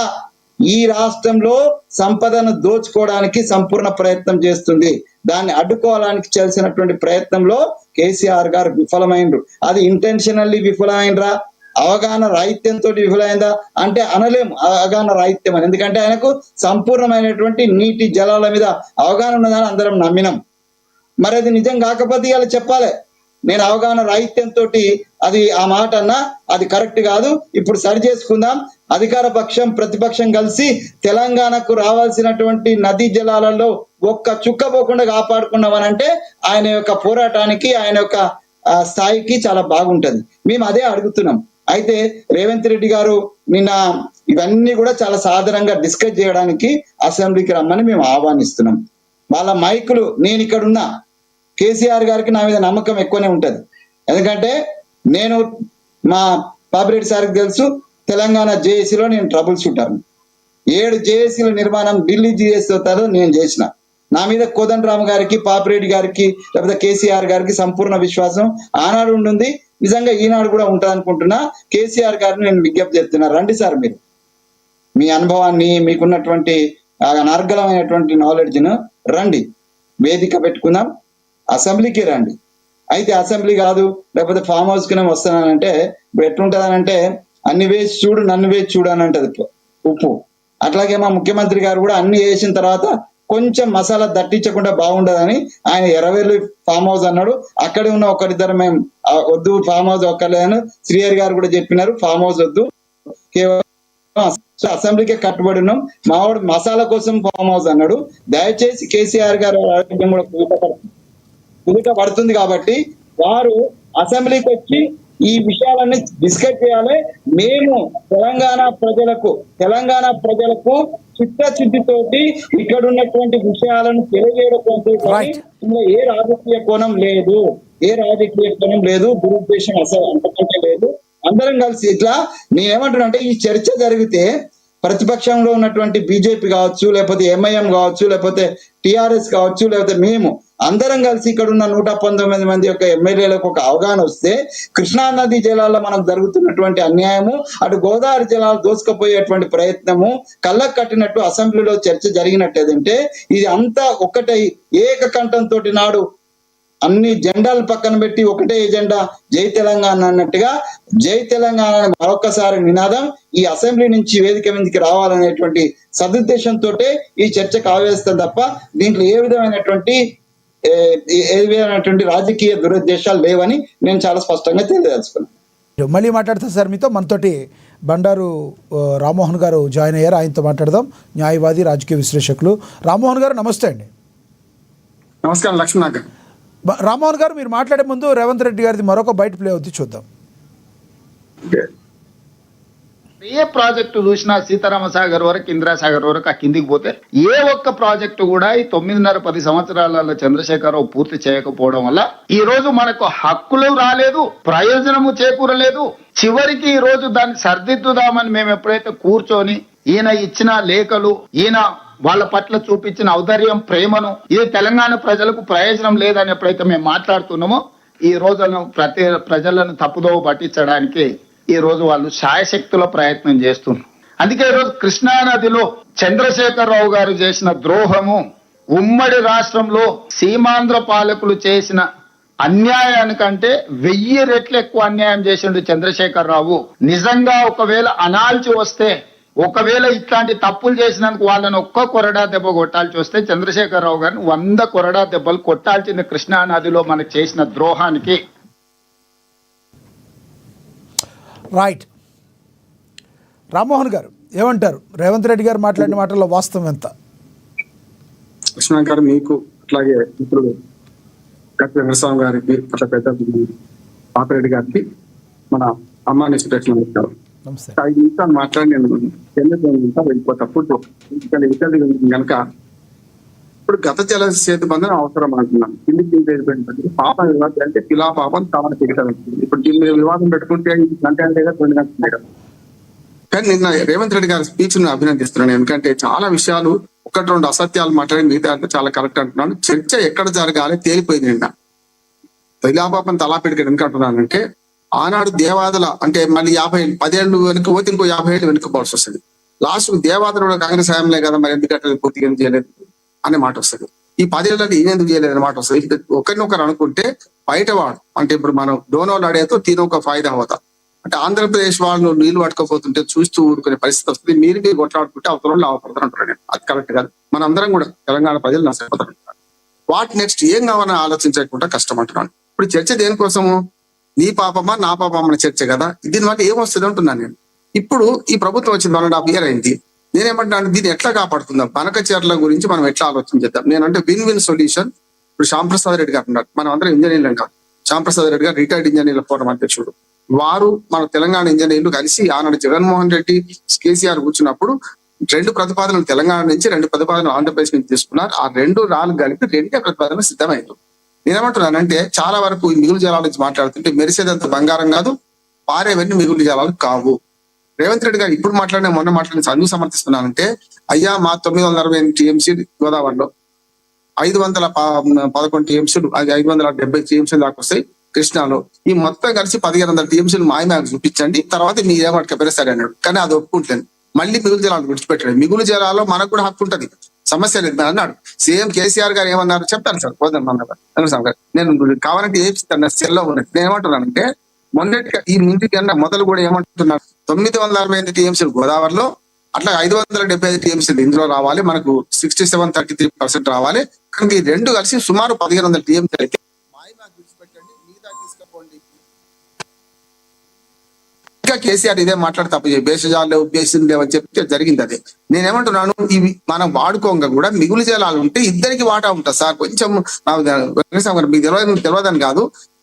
ఈ రాష్ట్రంలో సంపదను దోచుకోవడానికి సంపూర్ణ ప్రయత్నం చేస్తుంది. దాన్ని అడ్డుకోవడానికి చేసినటువంటి ప్రయత్నంలో కేసీఆర్ గారు విఫలమైనరు. అది ఇంటెన్షనల్లీ విఫలమైనరా, అవగాహన రాహిత్యంతో విఫలమైందా అంటే అనలేము అవగాహన రాహిత్యం అని. ఎందుకంటే ఆయనకు సంపూర్ణమైనటువంటి నీటి జలాల మీద అవగాహన ఉన్నదని అందరం నమ్మినాం. మరి అది నిజం కాకపోతే ఇలా చెప్పాలి, నేను అవగాహన రాహిత్యంతో అది ఆ మాట అన్నా అది కరెక్ట్ కాదు, ఇప్పుడు సరి చేసుకుందాం, అధికార పక్షం ప్రతిపక్షం కలిసి తెలంగాణకు రావాల్సినటువంటి నదీ జలాలలో ఒక్క చుక్క పోకుండా కాపాడుకున్నామనంటే ఆయన యొక్క పోరాటానికి, ఆయన యొక్క స్థాయికి చాలా బాగుంటది. మేము అదే అడుగుతున్నాం. అయితే రేవంత్ రెడ్డి గారు నిన్న ఇవన్నీ కూడా చాలా సాధారణంగా డిస్కస్ చేయడానికి అసెంబ్లీకి రమ్మని మేము ఆహ్వానిస్తున్నాం. వాళ్ళ మైకులు, నేను ఇక్కడ ఉన్నా, కేసీఆర్ గారికి నా మీద నమ్మకం ఎక్కువనే ఉంటది. ఎందుకంటే నేను మా పాపిరెడ్డి సార్కి తెలుసు, తెలంగాణ జేఏసీలో నేను ట్రబుల్ షూటర్ని. 7 జేఏసీల నిర్మాణం ఢిల్లీ జేఏసీతో నేను చేసిన. నా మీద కోదండ రామ్ గారికి, పాపిరెడ్డి గారికి, లేకపోతే కేసీఆర్ గారికి సంపూర్ణ విశ్వాసం ఆనాడు ఉంటుంది, నిజంగా ఈనాడు కూడా ఉంటుంది అనుకుంటున్నా. కేసీఆర్ గారిని నేను విజ్ఞప్తి చేస్తున్నా, రండి సార్, మీరు మీ అనుభవాన్ని, మీకున్నటువంటి అనర్గళమైనటువంటి నాలెడ్జ్ను రండి, వేదిక పెట్టుకుందాం, అసెంబ్లీకి రండి. అయితే అసెంబ్లీ కాదు, లేకపోతే ఫామ్ హౌస్ కి వస్తున్నానంటే ఇప్పుడు ఎట్లుంటదనంటే అన్ని వేసి చూడు నన్ను వేసి చూడు అని అంటది ఉప్పు. అట్లాగే మా ముఖ్యమంత్రి గారు కూడా అన్ని వేసిన తర్వాత కొంచెం మసాలా దట్టించకుండా బాగుండదని ఆయన ఎర్రవెల్లి ఫామ్ హౌస్ అన్నాడు. అక్కడే ఉన్న ఒకరిద్దరు మేము వద్దు ఫామ్ హౌస్ ఒక్కలేదని శ్రీహరి గారు కూడా చెప్పినారు, ఫామ్ హౌస్ వద్దు, కేవలం అసెంబ్లీకే కట్టుబడి ఉన్నాం. మావాడు మసాలా కోసం ఫామ్ హౌస్ అన్నాడు. దయచేసి కేసీఆర్ గారు ఆరోగ్యం కూడా కుదుట పడుతుంది కాబట్టి వారు అసెంబ్లీకి వచ్చి ఈ విషయాలన్నీ డిస్కస్ చేయాలి. మేము తెలంగాణ ప్రజలకు చిత్తశుద్ధితోటి ఇక్కడ ఉన్నటువంటి విషయాలను తెలియజేయడం Right. ఇందులో ఏ రాజకీయ కోణం లేదు, దురుద్దేశం అసలు అంతకంటే లేదు. అందరం కలిసి ఇట్లా నేనేమంటున్నా అంటే, ఈ చర్చ జరిగితే ప్రతిపక్షంలో ఉన్నటువంటి బీజేపీ కావచ్చు, లేకపోతే ఎంఐఎం కావచ్చు, లేకపోతే టిఆర్ఎస్ కావచ్చు, లేకపోతే మేము అందరం కలిసి ఇక్కడ ఉన్న 119 మంది యొక్క ఎమ్మెల్యేలకు ఒక అవగాహన వస్తే కృష్ణా నది జలాల్లో మనకు జరుగుతున్నటువంటి అన్యాయము, అటు గోదావరి జలాలు దోసుకుపోయేటువంటి ప్రయత్నము కళ్ళకు కట్టినట్టు అసెంబ్లీలో చర్చ జరిగినట్టేదంటే ఇది అంతా ఒకటై ఏకకంఠంతో నాడు అన్ని జెండాలు పక్కన పెట్టి ఒకటే ఎజెండా జై తెలంగాణ అన్నట్టుగా జై తెలంగాణ మరొకసారి నినాదం ఈ అసెంబ్లీ నుంచి వేదిక మీదకి రావాలనేటువంటి సదుద్దేశంతో ఈ చర్చకు ఆవేస్తాం తప్ప దీంట్లో ఏ విధమైనటువంటి రాజకీయ దురుద్దేశాలు లేవని నేను చాలా స్పష్టంగా తెలియదలుచుకున్నాను. మళ్ళీ మాట్లాడతా సార్ మీతో. మనతోటి బండారు రామ్మోహన్ గారు జాయిన్ అయ్యారు, ఆయనతో మాట్లాడదాం. న్యాయవాది, రాజకీయ విశ్లేషకులు. రామ్మోహన్ గారు నమస్తే అండి. నమస్కారం లక్ష్మణ్ గారు. రామ్మోహన్ గారు, మీరు మాట్లాడే ముందు రేవంత్ రెడ్డి గారిది మరొక బయట ప్లే అవుతుంది, చూద్దాం. ఏ ప్రాజెక్టు చూసినా సీతారామ సాగర్ వరకు, ఇందిరాసాగర్ వరకు ఆ కిందికి పోతే ఏ ఒక్క ప్రాజెక్టు కూడా ఈ 9.5-10 సంవత్సరాలలో చంద్రశేఖరరావు పూర్తి చేయకపోవడం వల్ల ఈ రోజు మనకు హక్కులు రాలేదు, ప్రయోజనము చేకూరలేదు. చివరికి ఈ రోజు దాన్ని సర్దిద్దుదామని మేము ఎప్పుడైతే కూర్చొని ఈయన ఇచ్చిన లేఖలు, ఈయన వాళ్ళ పట్ల చూపించిన ఔదార్యం, ప్రేమను, ఇది తెలంగాణ ప్రజలకు ప్రయోజనం లేదని ఎప్పుడైతే మేము మాట్లాడుతున్నామో ఈ రోజును ప్రజలను తప్పుదోవ పట్టించడానికి ఈ రోజు వాళ్ళు శాయశక్తుల ప్రయత్నం చేస్తున్నారు. అందుకే ఈరోజు కృష్ణా నదిలో చంద్రశేఖరరావు గారు చేసిన ద్రోహము, ఉమ్మడి రాష్ట్రంలో సీమాంధ్ర పాలకులు చేసిన అన్యాయానికంటే 1000 రెట్లు ఎక్కువ అన్యాయం చేసిండు చంద్రశేఖరరావు. నిజంగా ఒకవేళ అనాల్చి వస్తే, ఒకవేళ ఇట్లాంటి తప్పులు చేసినందుకు వాళ్ళని ఒక్క కొరడా దెబ్బ కొట్టాల్సి వస్తే చంద్రశేఖరరావు గారిని 100 కొరడా దెబ్బలు కొట్టాల్సింది కృష్ణా నదిలో మనకు చేసిన ద్రోహానికి. రైట్. రామ్మోహన్ గారు ఏమంటారు? రేవంత్ రెడ్డి గారు మాట్లాడిన మాటల్లో వాస్తవం ఎంత? లక్ష్మణ్ గారు, మీకు అట్లాగే ఇప్పుడు కట్ల వెంకటస్వామి గారికి, అట్లా పెద్ద పాపిరెడ్డి గారికి, మన అమ్మ నిశ్చిత నమస్తే. 5 నిమిషాలు మాట్లాడి నేను వెళ్ళిపోతప్పుడు కనుక ఇప్పుడు గత జల సేతు బంధం అవసరం అంటున్నాను. కిందికి పాపం అంటే ఇలా పాపం కావాలని తిరగడం. ఇప్పుడు దీని మీద వివాదం పెట్టుకుంటే గంట లేదా 2 గంటలు కదా. కానీ నిన్న రేవంత్ రెడ్డి గారి స్పీచ్ ను అభినందిస్తున్నాను. ఎందుకంటే చాలా విషయాలు 1-2 అసత్యాలు మాట్లాడి మిగతా అంటే చాలా కరెక్ట్ అంటున్నాను. చర్చ ఎక్కడ జరగాలి తేలిపోయింది నిన్న. తైలాపాపం తలాపెడికి ఎందుకంటున్నానంటే, ఆనాడు దేవాదుల అంటే మళ్ళీ 10 ఏళ్ళు వెనుక పోతే ఇంకో 50 ఏళ్ళు వెనుకపోవాల్సి వస్తుంది. లాస్ట్ దేవాదులు కాంగ్రెస్ హయాంలే కదా, మరి ఎందుకంటే పూర్తిగా ఏం చేయలేదు అనే మాట వస్తుంది. ఈ 10 ఏళ్ళని ఈయన ఎందుకు చేయలేదు అనే మాట వస్తుంది. ఒకరినొకరు అనుకుంటే బయటవాడు అంటే ఇప్పుడు మనం డోనోలు ఆడేతో తీనొక ఫాయిదా అవుతా అంటే ఆంధ్రప్రదేశ్ వాళ్ళు నీళ్లు పట్టుకోపోతుంటే చూస్తూ ఊరుకునే పరిస్థితి వస్తుంది. మీరు కొట్లాడుకుంటే అవతల లాభపడతారంటారు. నేను అది కరెక్ట్ కాదు. మనందరం కూడా తెలంగాణ ప్రజలు నష్టపోతారు. వాట్ నెక్స్ట్ ఏం కావాలని ఆలోచించకుండా కష్టం అంటున్నాను. ఇప్పుడు చర్చ దేనికోసము? నీ పాపమా నా పాపమా అనే చర్చ కదా. దీనివల్ల ఏమొస్తుంది అంటున్నాను నేను. ఇప్పుడు ఈ ప్రభుత్వం వచ్చింది 1.5 year అయింది. నేనేమంటున్నాను, దీన్ని ఎట్లా కాపాడుతుందాం, పనకచర్ల గురించి మనం ఎట్లా ఆలోచన చేద్దాం. నేనంటే విన్ సొల్యూషన్. ఇప్పుడు శ్యాంప్రసాద్ రెడ్డి గారు ఉన్నారు, మనం అందరం ఇంజనీర్లు అంటాం. శ్యాంప్రసాద్ రెడ్డి గారు రిటైర్డ్ ఇంజనీర్ల ఫోరం అధ్యక్షుడు. వారు మన తెలంగాణ ఇంజనీర్లు కలిసి ఆనాడు జగన్మోహన్ రెడ్డి, కేసీఆర్ కూర్చున్నప్పుడు 2 ప్రతిపాదనలు తెలంగాణ నుంచి, 2 ప్రతిపాదనలు ఆంధ్రప్రదేశ్ నుంచి తీసుకున్నారు. ఆ 2 రాళ్ళు కలిపి 2 ప్రతిపాదనలు సిద్ధమైంది. నేనేమంటున్నానంటే, చాలా వరకు ఈ మిగులు జలాల నుంచి మాట్లాడుతుంటే మెరిసేదంత బంగారం కాదు, పారేవన్నీ మిగులు జలాలు కావు. రేవంత్ రెడ్డి గారు ఇప్పుడు మొన్న మాట్లాడిన అందుకు సమర్థిస్తున్నానంటే, అయ్యా మా 948 టీఎంసీ గోదావరిలో 511 టీఎంసీలు, 570 టీఎంసీలు దాకా వస్తాయి కృష్ణాలో. ఈ మొత్తం కలిసి 1500 టీఎంసీలు మాయమాకు చూపించండి, తర్వాత మీరేమట్క పెరుస్తారు అన్నాడు. కానీ అది ఒప్పుకుంటుంది. మళ్ళీ మిగులు జలాలు విడిచిపెట్టాడు. మిగులు జలాల్లో మనకు కూడా హక్కు ఉంటుంది, సమస్య లేదు అన్నాడు. సేమ్ కేసీఆర్ గారు ఏమన్నారు చెప్తాను సార్, పోదాం అన్నారు. నేను కావాలంటే ఏపిస్తాను, సెల్లో ఉన్నట్టు. నేను ఏమంటున్నానంటే, మొన్నటి ఈ ముందుకన్నా మొదలు కూడా ఏమంటున్నారు, 968 టీఎంసీలు గోదావరిలో, అట్లా 575 టీఎంసీలు ఇందులో రావాలి, మనకు 67-33% రావాలి. కానీ ఈ రెండు కలిసి సుమారు 1500 టీఎంసీలు అయితే మాకు విడిచిపెట్టండి, మిగతా తీసుకుపోండి. ఇంకా కేసీఆర్ ఇదే మాట్లాడి తప్పు బేసజాలు లేవు, బేసిన్ లేవు అని చెప్తే జరిగింది అదే. నేనేమంటున్నాను, ఇవి మనం వాడుకోగా కూడా మిగులు జలాలు ఉంటే ఇద్దరికి వాటా ఉంటుంది సార్. కొంచెం మీకు తెలియదని కాదు,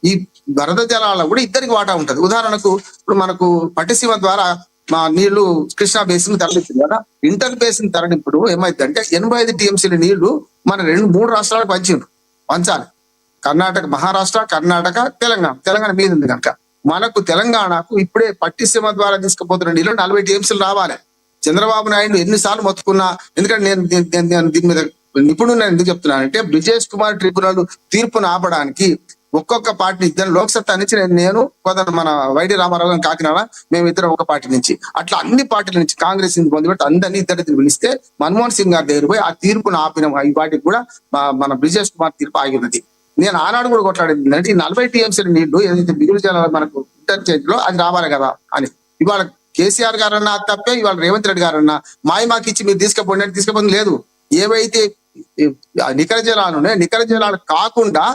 ఈ వరద జలాల కూడా ఇద్దరికి వాటా ఉంటది. ఉదాహరణకు ఇప్పుడు మనకు పట్టిసీమ ద్వారా మా నీళ్లు కృష్ణా బేసిన్ తరలించింది కదా, ఇంటర్ బేసిన్ తరలింపుడు ఏమైందంటే 85 టీఎంసీల నీళ్లు మన 2-3 రాష్ట్రాలకు పంచాలి. కర్ణాటక, మహారాష్ట్ర, కర్ణాటక, తెలంగాణ మీద ఉంది కనుక మనకు తెలంగాణకు ఇప్పుడే పట్టిసీమ ద్వారా తీసుకుపోతున్న నీళ్లు 40 టీఎంసీలు రావాలి. చంద్రబాబు నాయుడు ఎన్నిసార్లు మొత్తుకున్నా, ఎందుకంటే నేను దీని మీద నిపుణుడు ఎందుకు చెప్తున్నానంటే, బ్రిజేష్ కుమార్ ట్రిబ్యునల్ తీర్పును ఆపడానికి ఒక్కొక్క పార్టీ ఇద్దరు లోక్సత్తా నుంచి నేను మన వైడి రామారావు కాకినాడ మేమిద్దరం ఒక పార్టీ నుంచి, అట్లా అన్ని పార్టీల నుంచి కాంగ్రెస్ నుంచి పొందిపెట్టి అందరినీ ఇద్దరిని పిలిస్తే మన్మోహన్ సింగ్ గారి దగ్గర పోయి ఆ తీర్పును ఆపిన ఈ వాటికి కూడా మన బ్రిజేష్ కుమార్ తీర్పు ఆగినది. నేను ఆనాడు కూడా కొట్లాడింది ఏంటంటే, ఈ 40 టీఎంసీల నీళ్లు ఏదైతే మిగులు జలాలు మనకు ఇంటర్చేంజ్ లో అది రావాలి కదా అని. ఇవాళ కేసీఆర్ గారన్నా తప్పే, ఇవాళ రేవంత్ రెడ్డి గారన్నా మాకి ఇచ్చి మీరు తీసుకుపోయింది లేదు. ఏవైతే నికర జలాలు ఉన్నాయో నికర జలాలు కాకుండా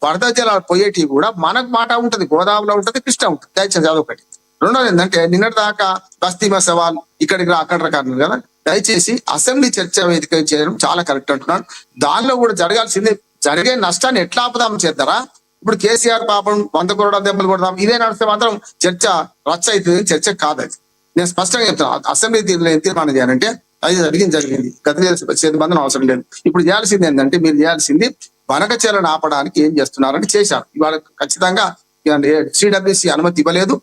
వరద జలాలు పోయేటివి కూడా మనకు మాట ఉంటది, గోదావరిలో ఉంటది, కృష్ణ ఉంటది. దయచేసి అదొకటి. రెండోది ఏంటంటే, నిన్నటి దాకా బస్తీమా సవాల్ ఇక్కడికి అక్కడ రకాలు కదా, దయచేసి అసెంబ్లీ చర్చ వేదిక చేయడం చాలా కరెక్ట్ అంటున్నాను. దానిలో కూడా జరగాల్సింది, జరిగే నష్టాన్ని ఎట్లా ఆపుదాం చేద్దారా. ఇప్పుడు కేసీఆర్ పాపం 100 కోట్ల దెబ్బలు కొడదాం ఇదే నడిస్తే మాత్రం చర్చ రచ్చ అవుతుంది, చర్చ కాదు అది. నేను స్పష్టంగా చెప్తాను, అసెంబ్లీ తీర్మానం చేయాలంటే అది జరిగింది. గత చేతి బంధనం అవసరం లేదు. ఇప్పుడు చేయాల్సింది ఏంటంటే, మీరు చేయాల్సింది వనకచర్లను ఆపడానికి ఏం చేస్తున్నారని చేశారు. ఇవాళ ఖచ్చితంగా సిడబ్ల్యూసి అనుమతి ఇవ్వలేదు,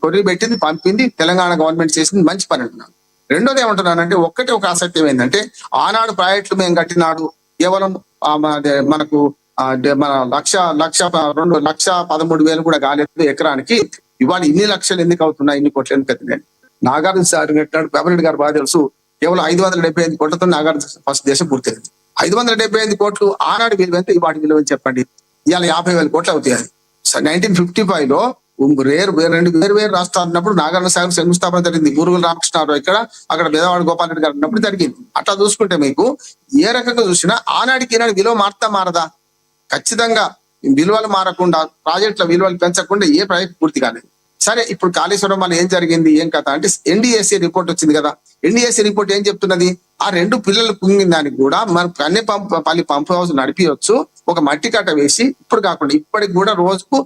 కొర్రీ పెట్టింది, పంపింది, తెలంగాణ గవర్నమెంట్ చేసింది, మంచి పని అంటున్నాను. రెండోది ఏమంటున్నానంటే, ఒక ఆసక్తి ఏంటంటే, ఆనాడు ప్రాజెక్టులు మేము కట్టినాడు కేవలం మనకు మన 1,13,000 కూడా కాలేదు ఎకరానికి. ఇవాళ ఇన్ని లక్షలు ఎందుకు అవుతున్నాయి, ఇన్ని కోట్లు ఎందుకు అవుతున్నాయి? నాగార్జున సార్ కట్టినాడు, పెబరెడ్డి గారు బాగా తెలుసు, కేవలం 575 కోట్లతో నాగార్జున ఫస్ట్ దేశం పూర్తయింది. 575 కోట్లు ఆనాడు విలువ ఎంత, వాటి విలువ చెప్పండి. ఇవాళ 50,000 కోట్లు అవుతాయి. 1955 లో రెండు వేరు రాష్ట్రాలు ఉన్నప్పుడు నాగార్జున సాగర్ శంకుస్థాపన జరిగింది. ఊరుగుల రామకృష్ణారావు ఇక్కడ, అక్కడ బెదవాడ గోపాల్ రెడ్డి గారు ఉన్నప్పుడు జరిగింది. అట్లా చూసుకుంటే మీకు ఏ రకంగా చూసినా ఆనాడికి ఈనాడు విలువ మారదా? ఖచ్చితంగా విలువలు మారకుండా, ప్రాజెక్టుల విలువలు పెంచకుండా ఏ ప్రాజెక్ట్ పూర్తి కాలేదు. సరే, ఇప్పుడు కాళేశ్వరం వల్ల ఏం జరిగింది, ఏం కథ అంటే, ఎన్డీఎస్ఏ రిపోర్ట్ వచ్చింది కదా. ఎన్డీఎస్ఏ రిపోర్ట్ ఏం చెప్తున్నది, ఆ 2 పిల్లలు కుంగిన దానికి కూడా మనం కన్నెపల్లి పంప్ హౌస్ నడిపించవచ్చు, ఒక మట్టి కట్ట వేసి. ఇప్పుడు కాకుండా ఇప్పటికి కూడా రోజుకు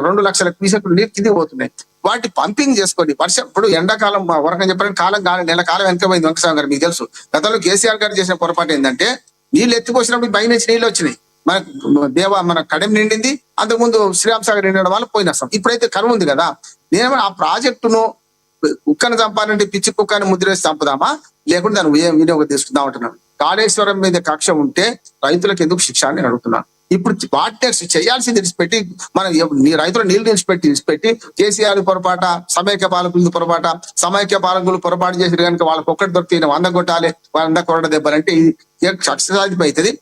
2 లక్షల క్యూసెక్లు నీరు కిందికి పోతున్నాయి. వాటి పంపింగ్ చేసుకోండి. వర్షం ఇప్పుడు ఎండాకాలం వరకు చెప్పడానికి నెల కాలం వెనకపోయింది. వెంకటస్వామి గారు మీకు తెలుసు, గతంలో కేసీఆర్ గారు చేసిన పొరపాటు ఏంటంటే, నీళ్లు ఎత్తిపోసినప్పుడు పై నుంచి నీళ్ళు వచ్చినాయి, మన కడెం నిండింది, అంతకుముందు శ్రీరామ్ సాగర్ నిండడం వల్ల పోయిన నష్టం. ఇప్పుడైతే కరువు ఉంది కదా, నేనేమో ఆ ప్రాజెక్టును కుక్కను చంపాలంటే పిచ్చి కుక్కని ముద్రేసి చంపుదామా, లేకుంటే దాన్ని వినియోగం తీసుకుందాం అంటున్నాను. కాళేశ్వరం మీద కక్ష ఉంటే రైతులకు ఎందుకు శిక్ష అని అడుగుతున్నాను. ఇప్పుడు వాటి చేయాల్సింది విడిచిపెట్టి, మనం రైతుల నీళ్లు విడిచిపెట్టి కేసీఆర్ పొరపాట, సమైక్య పాలకులు పొరపాటు చేసి కనుక వాళ్ళకి ఒక్కటి దొరికితే 100 కొట్టాలి, 100 కొరడ దెబ్బలంటే ఇది కక్షసాధింపు అవుతుంది.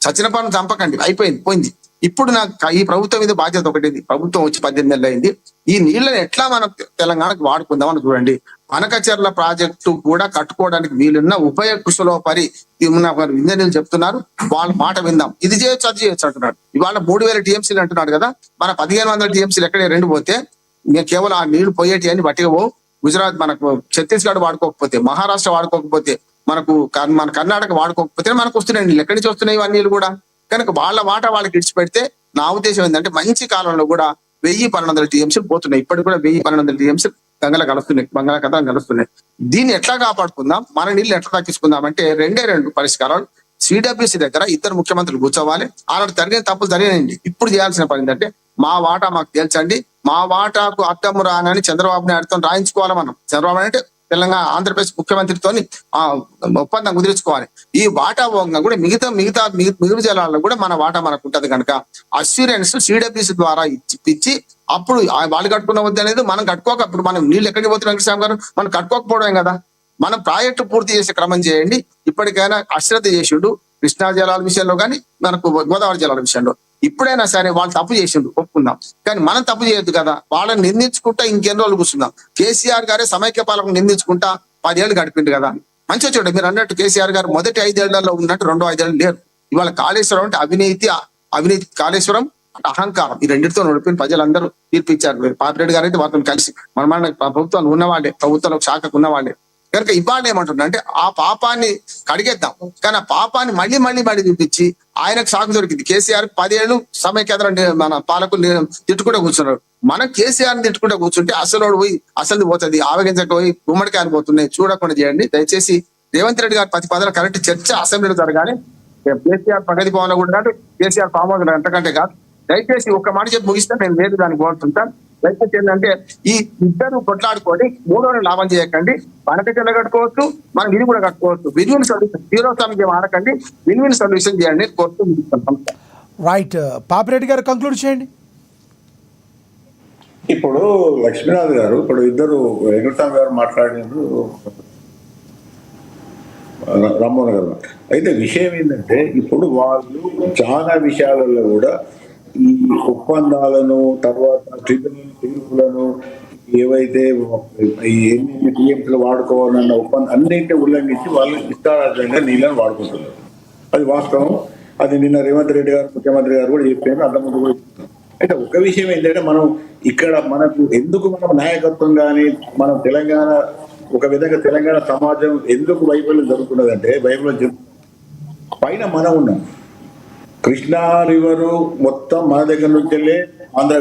చచ్చిన పనులు చంపకండి, అయిపోయింది, పోయింది. ఇప్పుడు నాకు ఈ ప్రభుత్వం మీద బాధ్యత ఒకటి. ప్రభుత్వం వచ్చి 18 నెలలు అయింది. ఈ నీళ్లను ఎట్లా మనం తెలంగాణకు వాడుకుందామని చూడండి. వనకచెర్ల ప్రాజెక్టు కూడా కట్టుకోవడానికి వీలున్న ఉభయ కుశలోపరి ఇంజనీర్లు చెప్తున్నారు, వాళ్ళ మాట విందాం. ఇది చేయొచ్చు, అది చేయొచ్చు అంటున్నాడు. ఇవాళ 3,000 టీఎంసీలు అంటున్నాడు కదా, మన 1,500 టీఎంసీలు ఎక్కడే 2 పోతే కేవలం ఆ నీళ్లు పోయేటి అని బట్టిగా గుజరాత్, మనకు ఛత్తీస్గఢ్ వాడుకోకపోతే, మహారాష్ట్ర వాడుకోకపోతే, మన కర్ణాటక వాడుకోకపోతే మనకు వస్తున్నాయి నీళ్ళు. ఎక్కడి నుంచి వస్తున్నాయి ఇవన్నీ నీళ్ళు కూడా? కనుక వాళ్ళ మాట వాళ్ళకి ఇడిచిపెడితే, నా ఉద్దేశం ఏంటంటే, మంచి కాలంలో కూడా 1,000-1,200 టీఎంసీలు పోతున్నాయి. ఇప్పటికి కూడా 1,000-1,200 టీఎంసీలు బంగాళాఖాతం కలుస్తున్నాయి. దీన్ని ఎట్లా కాపాడుకుందాం, మన నీళ్ళు ఎట్లా తగ్గించుకుందాం అంటే 2 పరిష్కారాలు. సిడబ్ల్యూసి దగ్గర 2 ముఖ్యమంత్రులు కూర్చోవాలి. ఆనాడు జరిగిన తప్పులు జరిగినాయండి. ఇప్పుడు చేయాల్సిన పని ఏంటంటే, మా వాటా మాకు తేల్చండి, మా వాటాకు అడ్డము రానని చంద్రబాబు నాయుడుతో రాయించుకోవాలి. మనం చంద్రబాబు అంటే తెలంగాణ ఆంధ్రప్రదేశ్ ముఖ్యమంత్రితో ఒప్పందం కుదిరించుకోవాలి. ఈ వాటా భోగంగా కూడా మిగులు జలాల్లో కూడా మన వాటా మనకు ఉంటది కనుక అస్యూరెన్స్ సిడబ్ల్యూసి ద్వారా ఇచ్చి అప్పుడు వాళ్ళు కట్టుకున్న వద్దు అనేది మనం కట్టుకోక, ఇప్పుడు మనం నీళ్ళు ఎక్కడికి పోతున్నాం వెంకటస్వామి గారు, మనం కట్టుకోకపోవడం కదా. మనం ప్రాజెక్టు పూర్తి చేసే క్రమం చేయండి. ఇప్పటికైనా అశ్రద్ధ చేసిండు కృష్ణా జలాల విషయంలో కానీ, మనకు గోదావరి జలాల విషయంలో. ఇప్పుడైనా సరే వాళ్ళు తప్పు చేసిండు, ఒప్పుకుందాం. కానీ మనం తప్పు చేయొద్దు కదా. వాళ్ళని నిందించుకుంటా ఇంకెన్ని రోజులు కూర్చుందాం. కేసీఆర్ గారే సమైక్య పాలకులు నిందించుకుంటా 10 ఏళ్ళు గడిపిండు కదా. మంచిగా చూడండి, మీరు అన్నట్టు కేసీఆర్ గారు మొదటి 5 ఏళ్లలో ఉన్నట్టు 2 5 ఏళ్ళు లేరు. ఇవాళ కాళేశ్వరం అంటే అవినీతి కాళేశ్వరం అంటే అహంకారం, ఈ రెండింటితో నడిపిన ప్రజలందరూ తీర్పిచ్చారు. పాపిరెడ్డి గారు అయితే వాళ్ళని కలిసి మన ప్రభుత్వాలు ఉన్నవాళ్ళే, ప్రభుత్వంలో శాఖకు ఉన్నవాళ్ళే. కనుక ఇవాళ ఏమంటున్నా అంటే ఆ పాపాన్ని కడిగేద్దాం, కానీ ఆ పాపాన్ని మళ్ళీ చూపించి ఆయనకు సాగు దొరికింది. కేసీఆర్ 10 ఏళ్ళు సమైక్యత మన పాలకులు తిట్టుకుంటూ కూర్చున్నారు. మనం కేసీఆర్ తిట్టుకుంటూ కూర్చుంటే అసలు పోతుంది, ఆవేగించక పోయి గుమ్మడికాయలు పోతున్నాయి. చూడకుండా చేయండి దయచేసి. రేవంత్ రెడ్డి గారి ప్రతిపాదన కరెక్ట్ చర్చ అసెంబ్లీలో జరగాలి. కేసీఆర్ ప్రగతి భవన్ కూడా కాదు, కేసీఆర్ ఫామ్ హౌస్ అంతకంటే కాదు. దయచేసి ఒక్క మాట చెప్పి ముగిస్తే నేను వేరే దానికి కోరుతుంటాను. దయచేసి ఏంటంటే ఈ ఇద్దరు కొట్లాడుకొని 3 లాభం చేయకండి. మనకైతే కట్టుకోవచ్చు, మనం ఇది కూడా కట్టుకోవచ్చు. విన్ సొల్యూషన్, జీరో సమ్ ఆడకండి, విన్ సొల్యూషన్ చేయండి కోరుతూ. రైట్, పాపిరెడ్డి గారు కంక్లూడ్ చేయండి. ఇప్పుడు లక్ష్మీనాథ్ గారు, ఇప్పుడు ఇద్దరు వెంకటస్వామి గారు మాట్లాడినారు, రామ్మోహన్ గారు. అయితే విషయం ఏంటంటే ఇప్పుడు వాళ్ళు చాలా విషయాలలో కూడా ఈ ఒప్పందాలను, తర్వాత ట్రిబ్యునల్ తీర్పులను, ఏవైతే ఈ ఎన్ని టీఎంసీలు వాడుకోవాలన్న ఒప్పందం అన్నింటినీ ఉల్లంఘించి వాళ్ళు ఇష్టారాజ్యంగా నీళ్ళని వాడుకుంటున్నారు. అది వాస్తవం. అది నిన్న రేవంత్ రెడ్డి గారు ముఖ్యమంత్రి గారు కూడా చెప్పారు, అంతకుముందు కూడా చెప్తున్నారు. అయితే ఒక విషయం ఏంటంటే మనం ఇక్కడ మనకు ఎందుకు మనం నాయకత్వం కానీ మనం తెలంగాణ ఒక విధంగా తెలంగాణ సమాజం ఎందుకు వైఫల్యం జరుగుతున్నదంటే వైఫల్యం పైన మనం ఉన్నాం. కృష్ణా రివరు మొత్తం మన దగ్గర నుంచి వెళ్ళే ఆంధ్ర,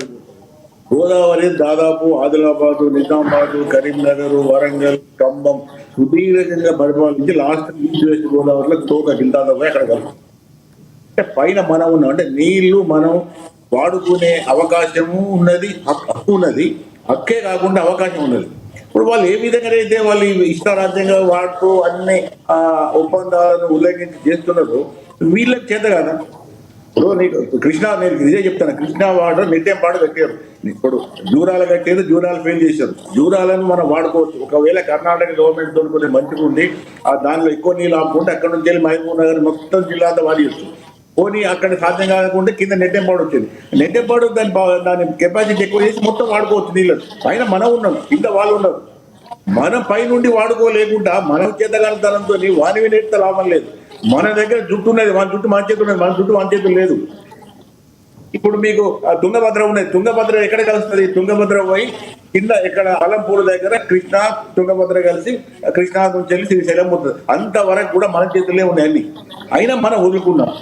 గోదావరి దాదాపు ఆదిలాబాదు, నిజామాబాదు, కరీంనగర్, వరంగల్, ఖమ్మం సుదీర్ఘంగా పరిపాలించి లాస్ట్ ఈస్ట్ వెస్ట్ గోదావరిలో తోక గిల్తాతో పోయి అక్కడ కలుపు. అంటే పైన మనం ఉన్నాం. అంటే నీళ్లు మనం వాడుకునే అవకాశము ఉన్నది, హక్కు ఉన్నది. హక్కే కాకుండా అవకాశం ఉన్నది. ఇప్పుడు వాళ్ళు ఏ విధంగా అయితే వాళ్ళు ఇష్టారాజ్యంగా వాడుతూ అన్ని ఒప్పందాలను ఉల్లంఘించి చేస్తున్నారు, వీళ్ళకి చేత కదా. ఇప్పుడు నీకు కృష్ణా, నేను ఇదే చెప్తాను, కృష్ణా వాటర్ నిత్యం పాటు కట్టారు. ఇప్పుడు జూరాలు కట్టారు, జూరాలు ఫెయిల్ చేశారు. జూరాలను మనం వాడుకోవచ్చు. ఒకవేళ కర్ణాటక గవర్నమెంట్ తో కొంచెం మంచిగా ఉండి దానిలో ఎక్కువ నీళ్ళు ఆపుకుంటే అక్కడ నుంచి వెళ్ళి మహబూబ్ నగర్ మొత్తం జిల్లా అంతా వాడియచ్చు. పోనీ అక్కడ సాధ్యం కాకుండా కింద నెట్టెంపాడు వచ్చింది. నెట్టెంపాడు దాని కెపాసిటీ ఎక్కువ చేసి మొత్తం వాడుకోవచ్చు నీళ్ళు. పైన మనం ఉన్నాం, కింద వాళ్ళు ఉన్నారు. మనం పైనుండి వాడుకోలేకుండా మనం చేతగానితనంతో వానివి నేర్తే లాభం లేదు. మన దగ్గర జుట్టు ఉన్నది, మన జుట్టు మన చేతులు ఉన్నది, మన జుట్టు మన చేతులు లేదు. ఇప్పుడు మీకు తుంగభద్ర ఉన్నది, తుంగభద్ర ఎక్కడ కలుస్తుంది? తుంగభద్ర పోయి కింద ఇక్కడ అలంపూర్ దగ్గర కృష్ణా తుంగభద్ర కలిసి కృష్ణా నుంచి వెళ్ళి శ్రీశైలం పోతుంది. అంతవరకు కూడా మన చేతులే ఉన్నాయి అన్ని. అయినా మనం వదులుకున్నాం.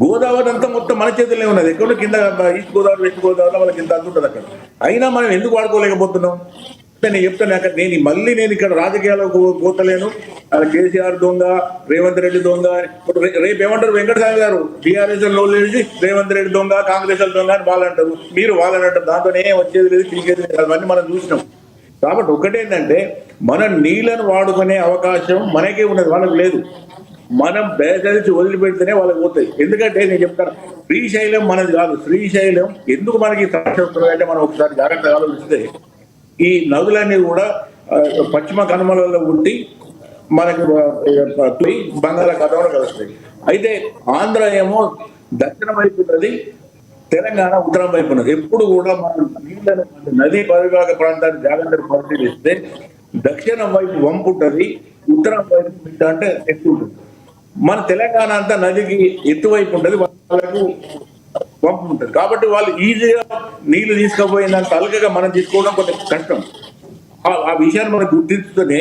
గోదావరి అంతా మొత్తం మన చేతుల్లో ఉన్నది. ఎక్కడ కింద ఈస్ట్ గోదావరి, వెస్ట్ గోదావరిలో వాళ్ళకి ఇంత అంతుంటుంది అక్కడ. అయినా మనం ఎందుకు వాడుకోలేకపోతున్నాం? నేను చెప్తాను. అక్కడ నేను ఇక్కడ రాజకీయాలకు పోతలేను. కేసీఆర్ దొంగ, రేవంత్ రెడ్డి దొంగ. ఇప్పుడు రేపు ఏమంటారు వెంకటస్వామి గారు, టీఆర్ఎస్ లో లేచి రేవంత్ రెడ్డి దొంగ, కాంగ్రెస్ దొంగ అని వాళ్ళంటారు, మీరు వాళ్ళని అంటారు. దాంతో ఏం వచ్చేది లేదు, పీకేది లేదు. అవన్నీ మనం చూసినాం. కాబట్టి ఒకటేంటంటే మనం నీళ్ళను వాడుకునే అవకాశం మనకే ఉన్నది, వాళ్ళకి లేదు. మనం దయచేసి వదిలిపెడితేనే వాళ్ళకి పోతాయి. ఎందుకంటే నేను చెప్తాను, శ్రీశైలం మనది కాదు. శ్రీశైలం ఎందుకు మనకి సమస్య అంటే మనం ఒకసారి జాగ్రత్తగా ఆలోచిస్తే ఈ నదులన్నీ కూడా పశ్చిమ కనుమలలో ఉండి మనకి బంగాళాఖాతంలో కలుస్తాయి. అయితే ఆంధ్ర ఏమో దక్షిణం వైపు ఉన్నది, తెలంగాణ ఉత్తరం వైపు ఉన్నది. ఎప్పుడు కూడా మనం నీళ్ళను నదీ పరివాహక ప్రాంతాన్ని జాగ్రత్తగా పరిశీలిస్తే దక్షిణం వైపు వంపు ఉంటుంది, ఉత్తరం వైపు అంటే ఎత్తు ఉంటుంది. మన తెలంగాణ అంతా నదికి ఎత్తువైపు ఉంటుంది, వాళ్ళకు వంపు ఉంటుంది. కాబట్టి వాళ్ళు ఈజీగా నీళ్లు తీసుకుపోయినంత అలకగా మనం తీసుకోవడం కొంచెం కష్టం. ఆ విషయాన్ని మనం గుర్తిస్తూనే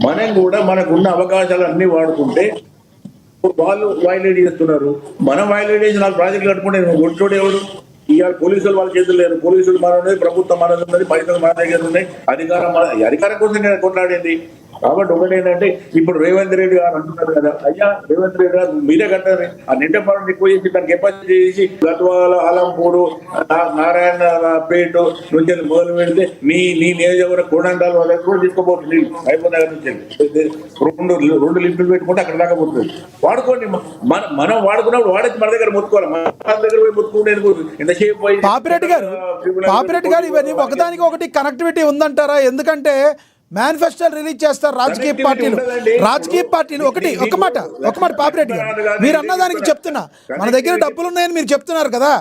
మనం కూడా మనకున్న అవకాశాలు అన్ని వాడుకుంటే వాళ్ళు వైలేట్ చేస్తున్నారు. మనం వైలేట్ చేసి 4 ప్రాజెక్టులు కట్టుకుంటే ఒట్టోడు ఎవరు? ఇవాళ పోలీసులు వాళ్ళ చేతులు లేరు. పోలీసులు మన ఉన్నది, ప్రభుత్వం మనది ఉన్నది, పైసలు మన దగ్గర ఉన్నాయి, అధికారం కోసం నేను కొట్లాడేది. కాబట్టి ఒకటేంటంటే ఇప్పుడు రేవంత్ రెడ్డి గారు అంటున్నారు కదా, అయ్యా రేవంత్ రెడ్డి గారు మీరే కట్టారు. ఆ నెట్టపాలను ఎక్కువ చేసి దాన్ని కెపాసిటీ చేసి గద్వాల, అలంపూరు, నారాయణపేట నుంచి మొదలు పెడితే నీ నియోజకవర్గ కోడండాలు వాళ్ళ కూడా తీసుకోబోతుంది నీళ్ళు మహబూబ్ నగర్ నుంచి. 2 లిఫ్టులు పెట్టుకుంటే అక్కడ దాకా పోతుంది. వాడుకోండి. మనం వాడుకున్నప్పుడు వాడేసి మన దగ్గర మొత్తుకోవాలి. మన దగ్గర పోయి మొత్తుకుంటే ఎంతసేపు పోయి. పాపిరెడ్డి గారు ఇవన్నీ ఒకదానికి ఒకటి కనెక్టివిటీ ఉందంటారా? ఎందుకంటే మేనిఫెస్టోలు రిలీజ్ చేస్తారు రాజకీయ పార్టీలు. ఒక మాట పాపిరెడ్డి గారు, మీరు అన్నదానికి చెప్తున్నా, మన దగ్గర డబ్బులు ఉన్నాయని మీరు చెప్తున్నారు కదా.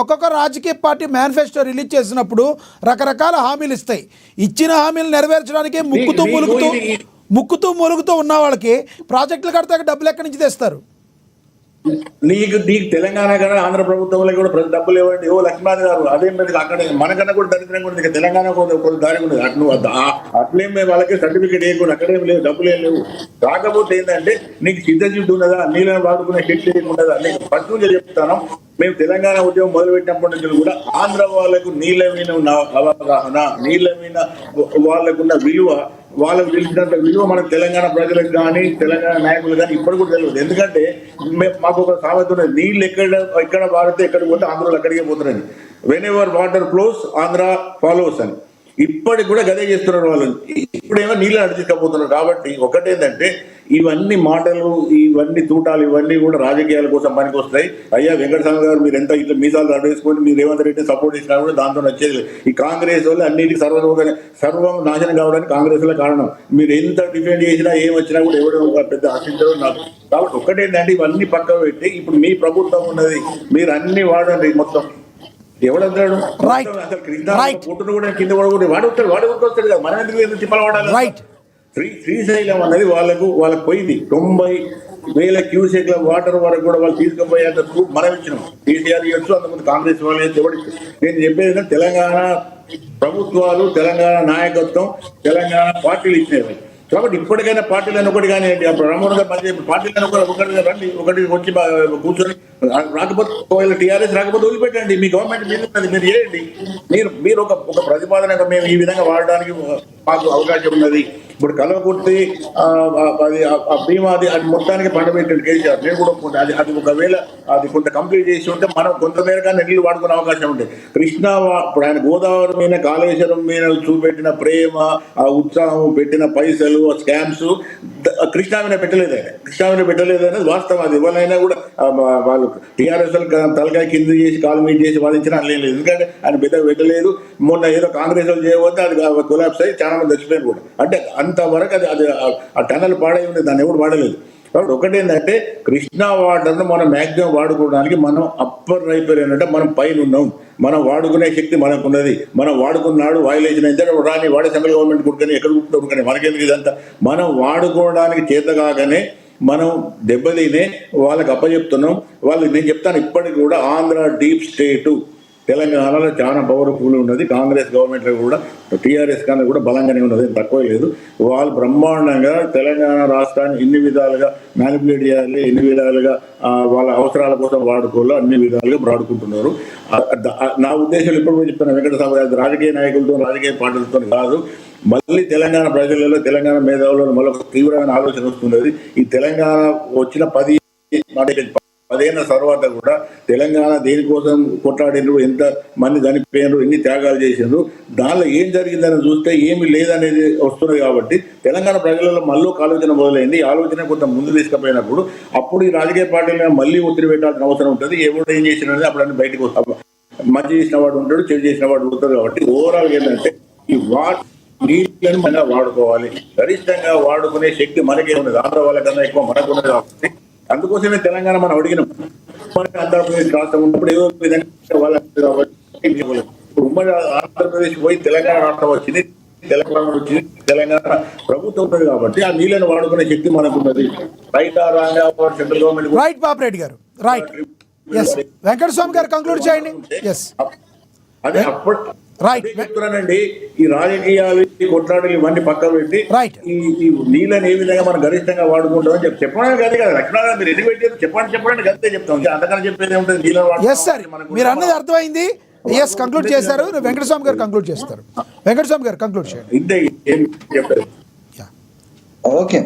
ఒక్కొక్క రాజకీయ పార్టీ మేనిఫెస్టో రిలీజ్ చేసినప్పుడు రకరకాల హామీలు ఇస్తాయి. ఇచ్చిన హామీలు నెరవేర్చడానికి ముక్కుతూ ముక్కుతూ మొలుగుతూ ఉన్న వాళ్ళకి ప్రాజెక్టులు కడతాక డబ్బులు ఎక్కడి నుంచి తెస్తారు? నీకు తెలంగాణ కన్నా ఆంధ్ర ప్రభుత్వంలో కూడా ప్రతి డబ్బులు ఇవ్వండి. లక్ష్మణ్ గారు అదేం లేదు, అక్కడ మనకన్నా కూడా దరిద్రంగా ఉంటుంది. ఇక తెలంగాణ కొంచెం దారి ఉంటుంది. అట్లేం మేము వాళ్ళకి సర్టిఫికేట్ వేయకుండా అక్కడేం లేదు, డబ్బులు ఏం లేవు. కాకపోతే ఏంటంటే నీకు సిద్ధశుద్ధి ఉన్నదా, నీళ్ళని వాడుకునే శక్తి ఉన్నదా? నీకు పట్టుగా చెప్తాను, మేము తెలంగాణ ఉద్యమం మొదలుపెట్టినప్పటి నుంచి కూడా ఆంధ్ర వాళ్ళకు నీళ్ళ మీద ఉన్న అవగాహన, నీళ్ళ మీద వాళ్ళకున్న విలువ, వాళ్ళకు తెలిసినంత విలువ మన తెలంగాణ ప్రజలకు కానీ తెలంగాణ నాయకులు కానీ ఇప్పుడు కూడా తెలియదు. ఎందుకంటే మాకు ఒక సామెత ఉన్నది, నీళ్ళు ఎక్కడ వాడితే ఎక్కడికి పోతే ఆంధ్రలో అక్కడికే పోతున్నది. When ever water flows Andhra follows అని ఇప్పటికి కూడా గదే చేస్తున్నారు వాళ్ళు. ఇప్పుడేమో నీళ్ళు అడిచికపోతున్నారు. కాబట్టి ఒకటేంటంటే ఇవన్నీ మాటలు, ఇవన్నీ తూటాలు, ఇవన్నీ కూడా రాజకీయాల కోసం పనికి వస్తాయి. అయ్యా వెంకటస్వామి గారు మీరు ఎంత ఇట్లా మీసాలు అడవేసుకొని మీరు రేవంత్ రెడ్డి సపోర్ట్ చేసినా కూడా దాంతో వచ్చేది. ఈ కాంగ్రెస్ వాళ్ళు అన్నిటికీ సర్వం నాశనం కావడానికి కాంగ్రెస్ లో కారణం. మీరు ఎంత డిఫెండ్ చేసినా ఏం వచ్చినా కూడా ఎవడో పెద్ద ఆశించడం నాకు. కాబట్టి ఒక్కటేంటంటే ఇవన్నీ పక్కన పెట్టి ఇప్పుడు మీ ప్రభుత్వం ఉన్నది, మీరు అన్ని వాడండి. మొత్తం ఎవడంటాడు అసలు పుట్టును కూడా కింద పడకూడదు, వాడు వస్తాడు కదా, మనం ఎందుకు తిప్పలు వాడాలి? శ్రీశైలం అన్నది వాళ్ళకు పోయింది. 90,000 క్యూసెక్ల వాటర్ వరకు కూడా వాళ్ళు తీసుకుపోయేంత మనం ఇచ్చినాం. కేసీఆర్ ఇవ్వచ్చు, అంతకుముందు కాంగ్రెస్ వాళ్ళు ఎవరికి. నేను చెప్పేది తెలంగాణ ప్రభుత్వాలు, తెలంగాణ నాయకత్వం, తెలంగాణ పార్టీలు ఇచ్చినవి. కాబట్టి ఇప్పటికైనా పార్టీలను ఒకటి కానీ రామ్మోహన్ గారు పనిచేసి పార్టీలను ఒకటి రండి, ఒకటి వచ్చి కూర్చొని రాకపోతే టీఆర్ఎస్ రాకపోతే వదిలిపెట్టండి. మీ గవర్నమెంట్ మీరు చేయండి. మీరు ఒక ప్రతిపాదనగా మేము ఈ విధంగా వాడడానికి మాకు అవకాశం ఉన్నది. ఇప్పుడు కలవకుర్తి భీమాది అది మొత్తానికి పంట పెట్టండి కేసీఆర్. నేను కూడా ఒప్పుకుంటా. అది ఒకవేళ అది కొంత కంప్లీట్ చేసి ఉంటే మనం కొంతమేరగా నీళ్లు వాడుకునే అవకాశం ఉంటుంది. కృష్ణా ఇప్పుడు ఆయన గోదావరి మీద, కాళేశ్వరం మీద చూపెట్టిన ప్రేమ, ఆ ఉత్సాహం, పెట్టిన పైసలు, ఆ స్కామ్స్ కృష్ణా మీద పెట్టలేదు. ఆయన కృష్ణా మీద పెట్టలేదు అనేది వాస్తవం. అది ఎవరైనా కూడా వాళ్ళు టీఆర్ఎస్ తలకాయ కింద చేసి కాలు మీద చేసి వాదించినా లేదు. ఎందుకంటే ఆయన పెద్దగా పెట్టలేదు. మొన్న ఏదో కాంగ్రెస్ వాళ్ళు చేయబోతే అది కొలాప్స్ అయ్యి చాలా మంది చచ్చిపోయారు కూడా. అంటే అంతవరకు అది ఆ టనల్ పాడై ఉంది, దాన్ని ఎవరు వాడలేదు. కాబట్టి ఒకటేంటంటే కృష్ణా వాటర్ను మనం మ్యాక్సిమం వాడుకోవడానికి మనం అప్పర్ రైపర్ ఏంటంటే మనం పైన ఉన్నాం. మనం వాడుకునే శక్తి మనకున్నది. మనం వాడుకున్నాడు వాయిలేషన్ అయితే రాని వాడే సెంట్రల్ గవర్నమెంట్ కుడుకొని ఎక్కడ కుడుకొని మనకెందుకు ఇదంతా. మనం వాడుకోవడానికి చేత కాగానే మనం దెబ్బతినే వాళ్ళకి అప్పచెప్తున్నాం. వాళ్ళకి నేను చెప్తాను, ఇప్పటికి కూడా ఆంధ్ర డీప్ స్టేటు తెలంగాణలో చాలా పవర్ఫుల్ ఉన్నది. కాంగ్రెస్ గవర్నమెంట్లో కూడా టీఆర్ఎస్ కన్నా కూడా బలంగానే ఉన్నది, తక్కువ లేదు. వాళ్ళు బ్రహ్మాండంగా తెలంగాణ రాష్ట్రాన్ని ఎన్ని విధాలుగా మ్యానిపులేట్ చేయాలి, ఎన్ని విధాలుగా వాళ్ళ అవసరాల కోసం వాడుకోవాలో అన్ని విధాలుగా వాడుకుంటున్నారు. నా ఉద్దేశం ఇప్పుడు చెప్తాను, వెంకటస్వామి గారు రాజకీయ నాయకులతో, రాజకీయ పార్టీలతో కాదు, మళ్ళీ తెలంగాణ ప్రజలలో, తెలంగాణ మేధావులలో మళ్ళీ తీవ్రమైన ఆలోచన వస్తున్నది. ఈ తెలంగాణ వచ్చిన 10 ఏళ్ళ తర్వాత కూడా తెలంగాణ దేనికోసం కొట్లాడినరు, ఎంత మంది చనిపోయినారు, ఎన్ని త్యాగాలు చేసినారు, దానిలో ఏం జరిగిందని చూస్తే ఏమి లేదనేది వస్తున్నది. కాబట్టి తెలంగాణ ప్రజలలో మళ్ళీ ఆలోచన మొదలైంది. ఈ ఆలోచన కొంత ముందు తీసుకుపోయినప్పుడు అప్పుడు ఈ రాజకీయ పార్టీలను మళ్ళీ ఒత్తిడి పెట్టాల్సిన అవసరం ఉంటుంది. ఎవరు ఏం చేసినది అప్పుడు అన్ని బయటకు వస్తాం. మంచి చేసిన వాడు ఉంటాడు, చెడు చేసిన వాడు ఉంటాడు. కాబట్టి ఓవరాల్ ఏంటంటే ఈ నీళ్ళని మనం వాడుకోవాలి. గరిష్టంగా వాడుకునే శక్తి మనకే ఉన్నది. ఆంధ్ర వాళ్ళకన్నా ఎక్కువ మనకు ఉన్నది. కాబట్టి అందుకోసమే తెలంగాణ మనం అడిగినాం. ఆంధ్రప్రదేశ్ రాష్ట్రం ఉన్నప్పుడు ఏదో విధంగా వాళ్ళకి ఉమ్మడి ఆంధ్రప్రదేశ్ పోయి తెలంగాణ రాష్ట్రం వచ్చింది, తెలంగాణ వచ్చింది, తెలంగాణ ప్రభుత్వం ఉంటుంది. కాబట్టి ఆ నీళ్ళని వాడుకునే శక్తి మనకున్నది. Right central government right Papireddy గారు రైట్. ఎస్ వెంకటస్వామి గారు కంక్లూడ్ చేయండి. ఎస్ అదే అప్పుడు చెప్తున్నానండి. ఈ రాజకీయాలు, ఈ కొట్లాటలు ఇవన్నీ పక్కన పెట్టి ఈ నీళ్ళని ఏ విధంగా మనం గరిష్టంగా వాడుకుంటామని చెప్పడానికి అది కదా. లక్ష్మణ మీరు ఎన్ని పెట్టారు చెప్పండి అంతే చెప్తాం. అంతకన్నా చెప్పేది ఏముంటుంది? నీళ్ళని మీరు అన్నది అర్థమైంది. ఎస్ కంక్లూడ్ చేశారు. వెంకటస్వామి గారు కంక్లూడ్ చేస్తారు. వెంకటస్వామి గారు కంక్లూడ్ చేయండి. ఇంతే చెప్పారు. ఓకే,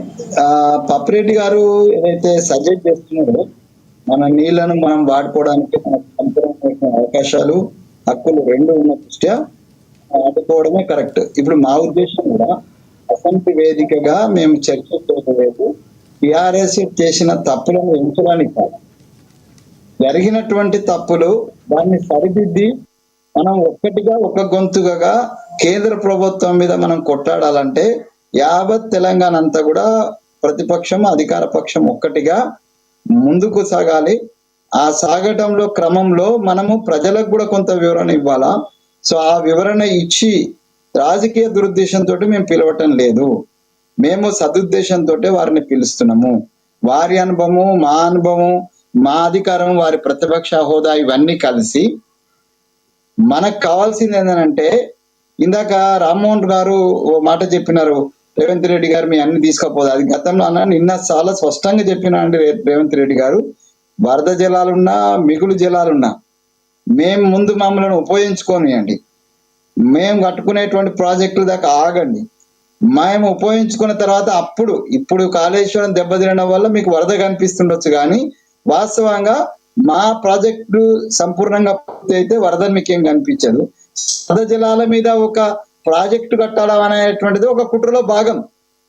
పప్పిరెడ్డి గారు ఏదైతే సజెస్ట్ చేస్తున్నారో మన నీళ్లను మనం వాడుకోవడానికి మనకు అవకాశాలు, హక్కులు రెండు ఉన్న దృష్ట్యా ఆడుకోవడమే కరెక్ట్. ఇప్పుడు మా ఉద్దేశం కూడా అసెంబ్లీ వేదికగా మేము చర్చ చేయలేదు. టిఆర్ఎస్ చేసిన తప్పులను ఎంచడానికి కాదు, జరిగినటువంటి తప్పులు దాన్ని సరిదిద్ది మనం ఒక్కటిగా ఒక గొంతుగా కేంద్ర ప్రభుత్వం మీద మనం కొట్టాడాలంటే యావత్ తెలంగాణ అంతా కూడా ప్రతిపక్షం, అధికార పక్షం ఒక్కటిగా ముందుకు సాగాలి. ఆ సాగటంలో క్రమంలో మనము ప్రజలకు కూడా కొంత వివరణ ఇవ్వాలా. సో ఆ వివరణ ఇచ్చి రాజకీయ దురుద్దేశంతో మేము పిలవటం లేదు. మేము సదుద్దేశంతో వారిని పిలుస్తున్నాము. వారి అనుభవము, మా అనుభవం, మా అధికారం, వారి ప్రతిపక్ష హోదా ఇవన్నీ కలిసి మనకు కావాల్సింది ఏంటంటే, ఇందాక రామ్మోహన్ గారు ఓ మాట చెప్పినారు, రేవంత్ రెడ్డి గారు మీ అన్ని తీసుకోపోదు. అది గతంలో అన్న, నిన్న చాలా స్పష్టంగా చెప్పినా అండి రేవంత్ రెడ్డి గారు, వరద జలాలున్నా మిగులు జలాలున్నా మేము ముందు మమ్మల్ని ఉపయోగించుకోనియండి, మేము కట్టుకునేటువంటి ప్రాజెక్టుల దాకా ఆగండి, మేము ఉపయోగించుకున్న తర్వాత ఇప్పుడు కాళేశ్వరం దెబ్బతినడం వల్ల మీకు వరద కనిపిస్తుండొచ్చు, కానీ వాస్తవంగా మా ప్రాజెక్టు సంపూర్ణంగా పూర్తి అయితే వరద మీకేం కనిపించదు. వరద జలాల మీద ఒక ప్రాజెక్టు కట్టడం అనేటువంటిది ఒక కుట్రలో భాగం.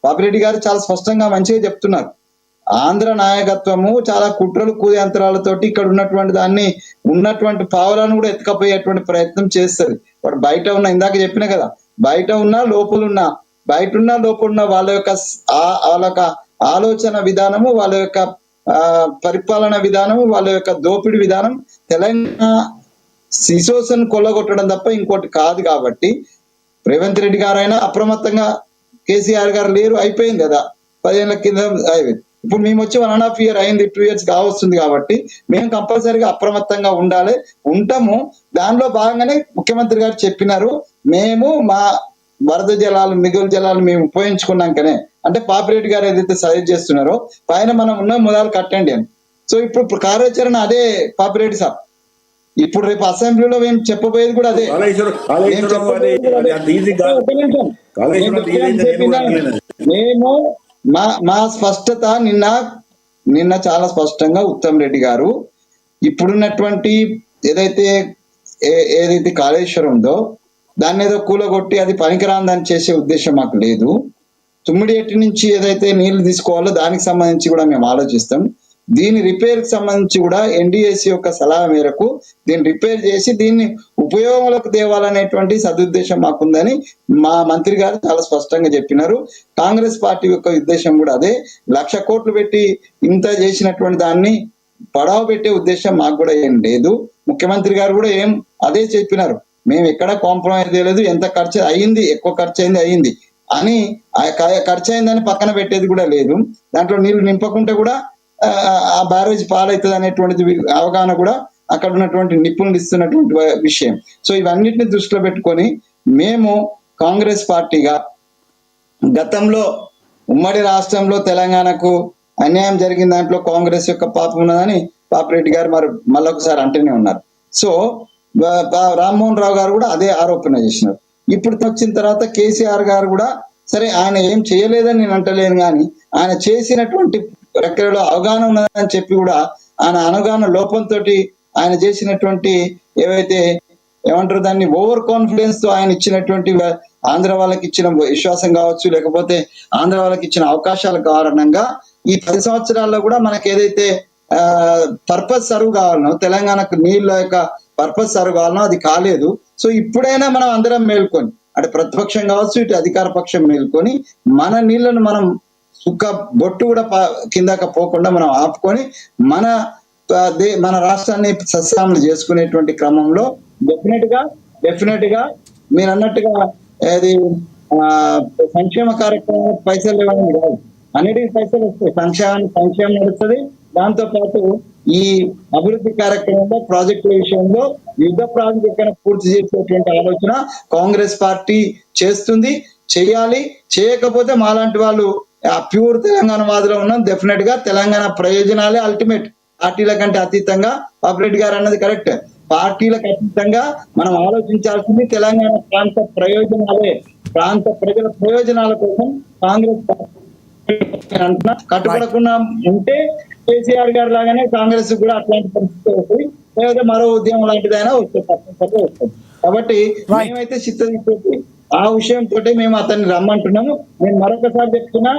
పాపిరెడ్డి గారు చాలా స్పష్టంగా మంచిగా చెప్తున్నారు. ఆంధ్ర నాయకత్వము చాలా కుట్రలు కుయంత్రాలతోటి ఇక్కడ ఉన్నటువంటి పావులను కూడా ఎత్తుకపోయేటువంటి ప్రయత్నం చేస్తుంది. వాడు బయట ఉన్న, ఇందాక చెప్పిన కదా, బయట ఉన్నా లోపలున్నా, బయట ఉన్న లోపల వాళ్ళ యొక్క ఆలోచన విధానము, వాళ్ళ యొక్క పరిపాలన విధానము, వాళ్ళ యొక్క దోపిడి విధానం తెలంగాణ రిసోర్స్ను కొల్లగొట్టడం తప్ప ఇంకోటి కాదు. కాబట్టి రేవంత్ రెడ్డి గారు అయినా అప్రమత్తంగా, కేసీఆర్ గారు లేరు, అయిపోయింది కదా, 10 ఏళ్ల కింద అయిపోయింది. ఇప్పుడు మేము వచ్చి 1.5 year అయింది, 2 years కావస్తుంది. కాబట్టి మేము కంపల్సరీగా అప్రమత్తంగా ఉంటాము. దానిలో భాగంగానే ముఖ్యమంత్రి గారు చెప్పినారు, మేము మా వరద జలాలు, మిగులు జలాలు మేము ఉపయోగించుకున్నాకనే, అంటే పాపిరెడ్డి గారు ఏదైతే సజెస్ట్ చేస్తున్నారో పైన మనం ఉన్న మొదలు కట్టండి అని. సో ఇప్పుడు కార్యాచరణ అదే పాపిరెడ్డి సార్. ఇప్పుడు రేపు అసెంబ్లీలో మేము చెప్పబోయేది కూడా అదే. మేము మా స్పష్టత నిన్న చాలా స్పష్టంగా ఉత్తమ్ రెడ్డి గారు ఇప్పుడున్నటువంటి ఏదైతే కాళేశ్వరం ఉందో దాన్ని ఏదో కూలగొట్టి అది పనికిరాందని చేసే ఉద్దేశం మాకు లేదు. తుమ్మిడిఎట్టి నుంచి ఏదైతే నీళ్లు తీసుకోవాలో దానికి సంబంధించి కూడా మేము ఆలోచిస్తాం. దీని రిపేర్ కి సంబంధించి కూడా ఎన్డీఏసీ యొక్క సలహా మేరకు దీన్ని రిపేర్ చేసి దీన్ని ఉపయోగంలోకి తేవాలనేటువంటి సదుద్దేశం మాకుందని మా మంత్రి గారు చాలా స్పష్టంగా చెప్పినారు. కాంగ్రెస్ పార్టీ యొక్క ఉద్దేశం కూడా అదే. 1,00,000 కోట్లు పెట్టి ఇంత చేసినటువంటి దాన్ని పడావు పెట్టే ఉద్దేశం మాకు కూడా ఏం లేదు. ముఖ్యమంత్రి గారు కూడా అదే చెప్పినారు, మేము ఎక్కడ కాంప్రమైజ్ చేయలేదు, ఎంత ఖర్చు అయ్యింది, ఎక్కువ ఖర్చు అయింది అని, ఖర్చు అయిందని పక్కన పెట్టేది కూడా లేదు. దాంట్లో నీళ్లు నింపకుంటే కూడా ఆ బ్యారేజ్ పాలవుతుంది అనేటువంటిది అవగాహన కూడా అక్కడ ఉన్నటువంటి నిపుణులు ఇస్తున్నటువంటి విషయం. సో ఇవన్నిటిని దృష్టిలో పెట్టుకొని మేము కాంగ్రెస్ పార్టీగా గతంలో ఉమ్మడి రాష్ట్రంలో తెలంగాణకు అన్యాయం జరిగిన దాంట్లో కాంగ్రెస్ యొక్క పాపం ఉన్నదని పాపిరెడ్డి గారు మళ్ళొకసారి అంటూనే ఉన్నారు. సో రామ్మోహన్ రావు గారు కూడా అదే ఆరోపణ చేసినారు. ఇప్పుడు వచ్చిన తర్వాత కేసీఆర్ గారు కూడా, సరే ఆయన ఏం చేయలేదని నేను అంటలేను, కానీ ఆయన చేసినటువంటి ప్రక్రియలో అవగాహన ఉన్నదని చెప్పి కూడా ఆయన అవగాహన లోపంతో ఆయన చేసినటువంటి ఏమంటారు దాన్ని, ఓవర్ కాన్ఫిడెన్స్ తో ఆయన ఇచ్చినటువంటి ఆంధ్ర వాళ్ళకి ఇచ్చిన విశ్వాసం కావచ్చు, లేకపోతే ఆంధ్ర వాళ్ళకి ఇచ్చిన అవకాశాల కారణంగా ఈ 10 సంవత్సరాల్లో కూడా మనకి ఏదైతే పర్పస్ సర్వ్ కావాలనో, తెలంగాణకు నీళ్ళ యొక్క పర్పస్ సర్వ్ కావాలనో అది కాలేదు. సో ఇప్పుడైనా మనం అందరం మేల్కొని, అటు ప్రతిపక్షం కావచ్చు, ఇటు అధికార పక్షం మేల్కొని, మన నీళ్లను మనం సుక్క బొట్టు కూడా కిందక పోకుండా మనం ఆపుకొని మన రాష్ట్రాన్ని సస్యామలు చేసుకునేటువంటి క్రమంలో డెఫినెట్ గా మీరు అన్నట్టుగా అది సంక్షేమ కార్యక్రమం పైసలు ఇవ్వడం కాదు, అన్నిటికీ పైసలు వస్తాయి. సంక్షేమం నడుస్తుంది. దాంతో పాటు ఈ అభివృద్ధి కార్యక్రమంలో, ప్రాజెక్టుల విషయంలో యుద్ధ ప్రాతిపదికన పూర్తి చేసేటువంటి ఆలోచన కాంగ్రెస్ పార్టీ చేయాలి. చేయకపోతే మాలాంటి వాళ్ళు ప్యూర్ తెలంగాణ వాదులో ఉన్నాం. డెఫినెట్ గా తెలంగాణ ప్రయోజనాలే అల్టిమేట్. పార్టీల కంటే అతీతంగా, పాపిరెడ్డి గారు అన్నది కరెక్ట్, పార్టీలకు అతీతంగా మనం ఆలోచించాల్సింది తెలంగాణ ప్రాంత ప్రయోజనాలే. ప్రాంత ప్రజల ప్రయోజనాల కోసం కాంగ్రెస్ కట్టుబడకుండా ఉంటే కేసీఆర్ గారు లాగానే కాంగ్రెస్ కూడా అట్లాంటి పరిస్థితి వస్తుంది, లేదా మరో ఉద్యమం లాంటిదైనా వస్తుంది, తప్పనిసరిగా వస్తుంది. కాబట్టి మేమైతే చిత్తశుద్ధి ఆ విషయంతో మేము అతన్ని రమ్మంటున్నాము. నేను మరొకసారి చెప్తున్నా,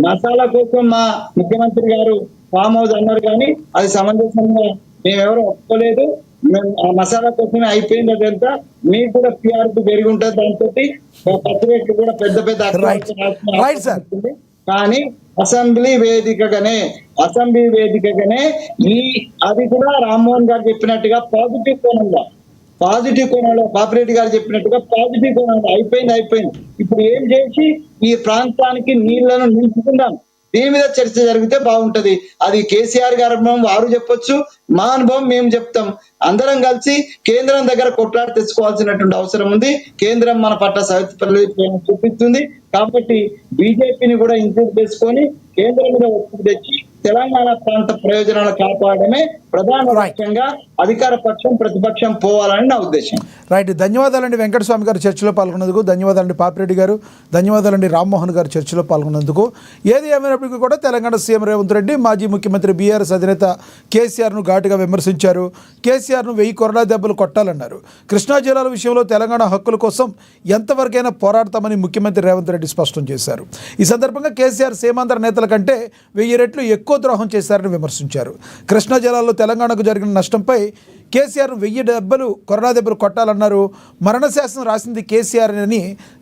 మసాలా కోసం మా ముఖ్యమంత్రి గారు ఫామ్ హౌస్ అన్నారు, కానీ అది సమంజసంగా మేమెవరూ ఒప్పుకోలేదు. మేము ఆ మసాలా కోసమే అయిపోయింది. అదంతా మీకు కూడా పిఆర్పి పెరిగి ఉంటుంది, దాంతో పత్రికలు కూడా పెద్ద కానీ అసెంబ్లీ వేదికగానే అది కూడా రామ్మోహన్ గారు చెప్పినట్టుగా పాజిటివ్ కోణంగా పాజిటివ్ కోణంలో పాపిరెడ్డి గారు చెప్పినట్టుగా పాజిటివ్ కోణంలో అయిపోయింది. ఇప్పుడు ఏం చేసి ఈ ప్రాంతానికి నీళ్లను నిలుపుకుందాం, దీని మీద చర్చ జరిగితే బాగుంటది. అది కేసీఆర్ గారి అనుభవం వారు చెప్పొచ్చు, మా అనుభవం మేము చెప్తాం. అందరం కలిసి కేంద్రం దగ్గర కొట్లాడి తెచ్చుకోవాల్సినటువంటి అవసరం ఉంది. కేంద్రం మన పట్ల సవిత్పల్లి చూపిస్తుంది కాబట్టి బీజేపీని కూడా ఇంక్లూడ్ చేసుకొని కేంద్రం మీద ఒత్తిడి తెచ్చి తెలంగాణ ప్రాంత ప్రయోజనాలు కాపాడమే ప్రధాన లక్ష్యంగా అధికార పక్షం ప్రతిపక్షం పోవాలని నా ఉద్దేశం. రైట్, ధన్యవాదాలండి వెంకటస్వామి గారు చర్చలో పాల్గొన్నందుకు, ధన్యవాదాలండి పాపిరెడ్డి గారు, ధన్యవాదాలండి రామ్మోహన్ గారు చర్చలో పాల్గొన్నందుకు. ఏది ఏమైనప్పటికీ కూడా తెలంగాణ సీఎం రేవంత్ రెడ్డి మాజీ ముఖ్యమంత్రి బీఆర్ఎస్ అధినేత కేసీఆర్ను ఘాటుగా విమర్శించారు. కేసీఆర్ను 1000 కొరడా దెబ్బలు కొట్టాలన్నారు. కృష్ణా జిల్లాల విషయంలో తెలంగాణ హక్కుల కోసం ఎంతవరకైనా పోరాడతామని ముఖ్యమంత్రి రేవంత్ రెడ్డి స్పష్టం చేశారు. ఈ సందర్భంగా కేసీఆర్ సీమాంధ్ర నేతల కంటే 1000 రెట్లు ఎక్కువ ద్రోహం చేశారని విమర్శించారు. కృష్ణా జిల్లాలో తెలంగాణకు జరిగిన నష్టంపై కేసీఆర్ 1000 కొరడా దెబ్బలు కొట్టాలన్నారు. మరణశాసనం రాసింది కేసీఆర్ అని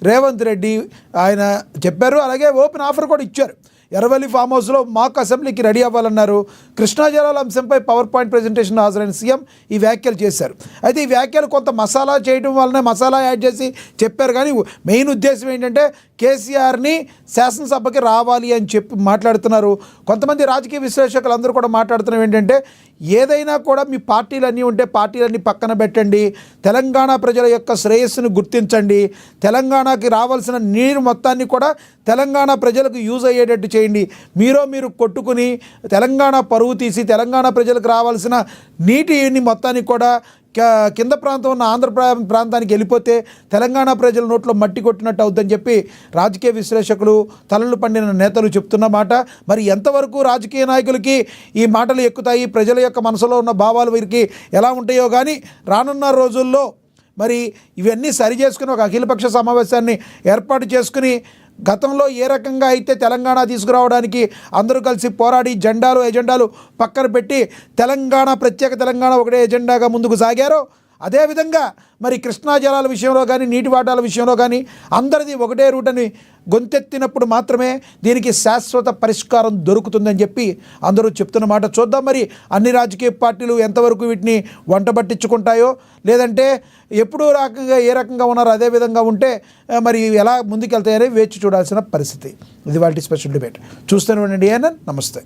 రేవంత్ రెడ్డి ఆయన చెప్పారు. అలాగే ఓపెన్ ఆఫర్ కూడా ఇచ్చారు. ఎర్రవల్లి ఫామ్ హౌస్లో మాక్ అసెంబ్లీకి రెడీ అవ్వాలన్నారు. కృష్ణా జిల్లాల అంశంపై పవర్ పాయింట్ ప్రెజెంటేషన్ హాజరైన సీఎం ఈ వ్యాఖ్యలు చేశారు. అయితే ఈ వ్యాఖ్యలు కొంత మసాలా చేయడం వల్లనే మసాలా యాడ్ చేసి చెప్పారు. కానీ మెయిన్ ఉద్దేశం ఏంటంటే కేసీఆర్ని శాసనసభకి రావాలి అని చెప్పి మాట్లాడుతున్నారు. కొంతమంది రాజకీయ విశ్లేషకులు అందరూ కూడా మాట్లాడుతున్నవి ఏంటంటే ఏదైనా కూడా మీ పార్టీలన్నీ ఉంటే పార్టీలన్నీ పక్కన పెట్టండి, తెలంగాణ ప్రజల యొక్క శ్రేయస్సును గుర్తించండి, తెలంగాణకి రావాల్సిన నీరు మొత్తాన్ని కూడా తెలంగాణ ప్రజలకు యూజ్ అయ్యేటట్టు చేయండి. మీరు కొట్టుకుని తెలంగాణ పరువు తీసి తెలంగాణ ప్రజలకు రావాల్సిన నీటిని మొత్తాన్ని కూడా కింద ప్రాంతం ఉన్న ఆంధ్ర ప్రాంతానికి వెళ్ళిపోతే తెలంగాణ ప్రజల నోట్లో మట్టి కొట్టినట్టు అవుద్దని చెప్పి రాజకీయ విశ్లేషకులు, తలలు పండిన నేతలు చెప్తున్న మాట. మరి ఎంతవరకు రాజకీయ నాయకులకి ఈ మాటలు ఎక్కుతాయి, ప్రజల యొక్క మనసులో ఉన్న భావాలు వీరికి ఎలా ఉంటాయో కానీ రానున్న రోజుల్లో మరి ఇవన్నీ సరి చేసుకుని ఒక అఖిలపక్ష సమావేశాన్ని ఏర్పాటు చేసుకుని గతంలో ఏ రకంగా అయితే తెలంగాణ తీసుకురావడానికి అందరూ కలిసి పోరాడి ఎజెండాలు పక్కన పెట్టి ప్రత్యేక తెలంగాణ ఒకటే ఎజెండాగా ముందుకు సాగారో అదేవిధంగా మరి కృష్ణా జలాల విషయంలో కానీ నీటి వాటాల విషయంలో కానీ అందరిది ఒకటే రూట్ అని గొంతెత్తినప్పుడు మాత్రమే దీనికి శాశ్వత పరిష్కారం దొరుకుతుందని చెప్పి అందరూ చెప్తున్నమాట. చూద్దాం మరి అన్ని రాజకీయ పార్టీలు ఎంతవరకు వీటిని వంటబట్టించుకుంటాయో, లేదంటే ఎప్పుడూ ఏ రకంగా ఉన్నారో అదే విధంగా ఉంటే మరి ఎలా ముందుకెళ్తాయని వేచి చూడాల్సిన పరిస్థితి. ఇది వాళ్ళ స్పెషల్ డిబేట్. చూస్తూనే ఉండండి. నమస్తే.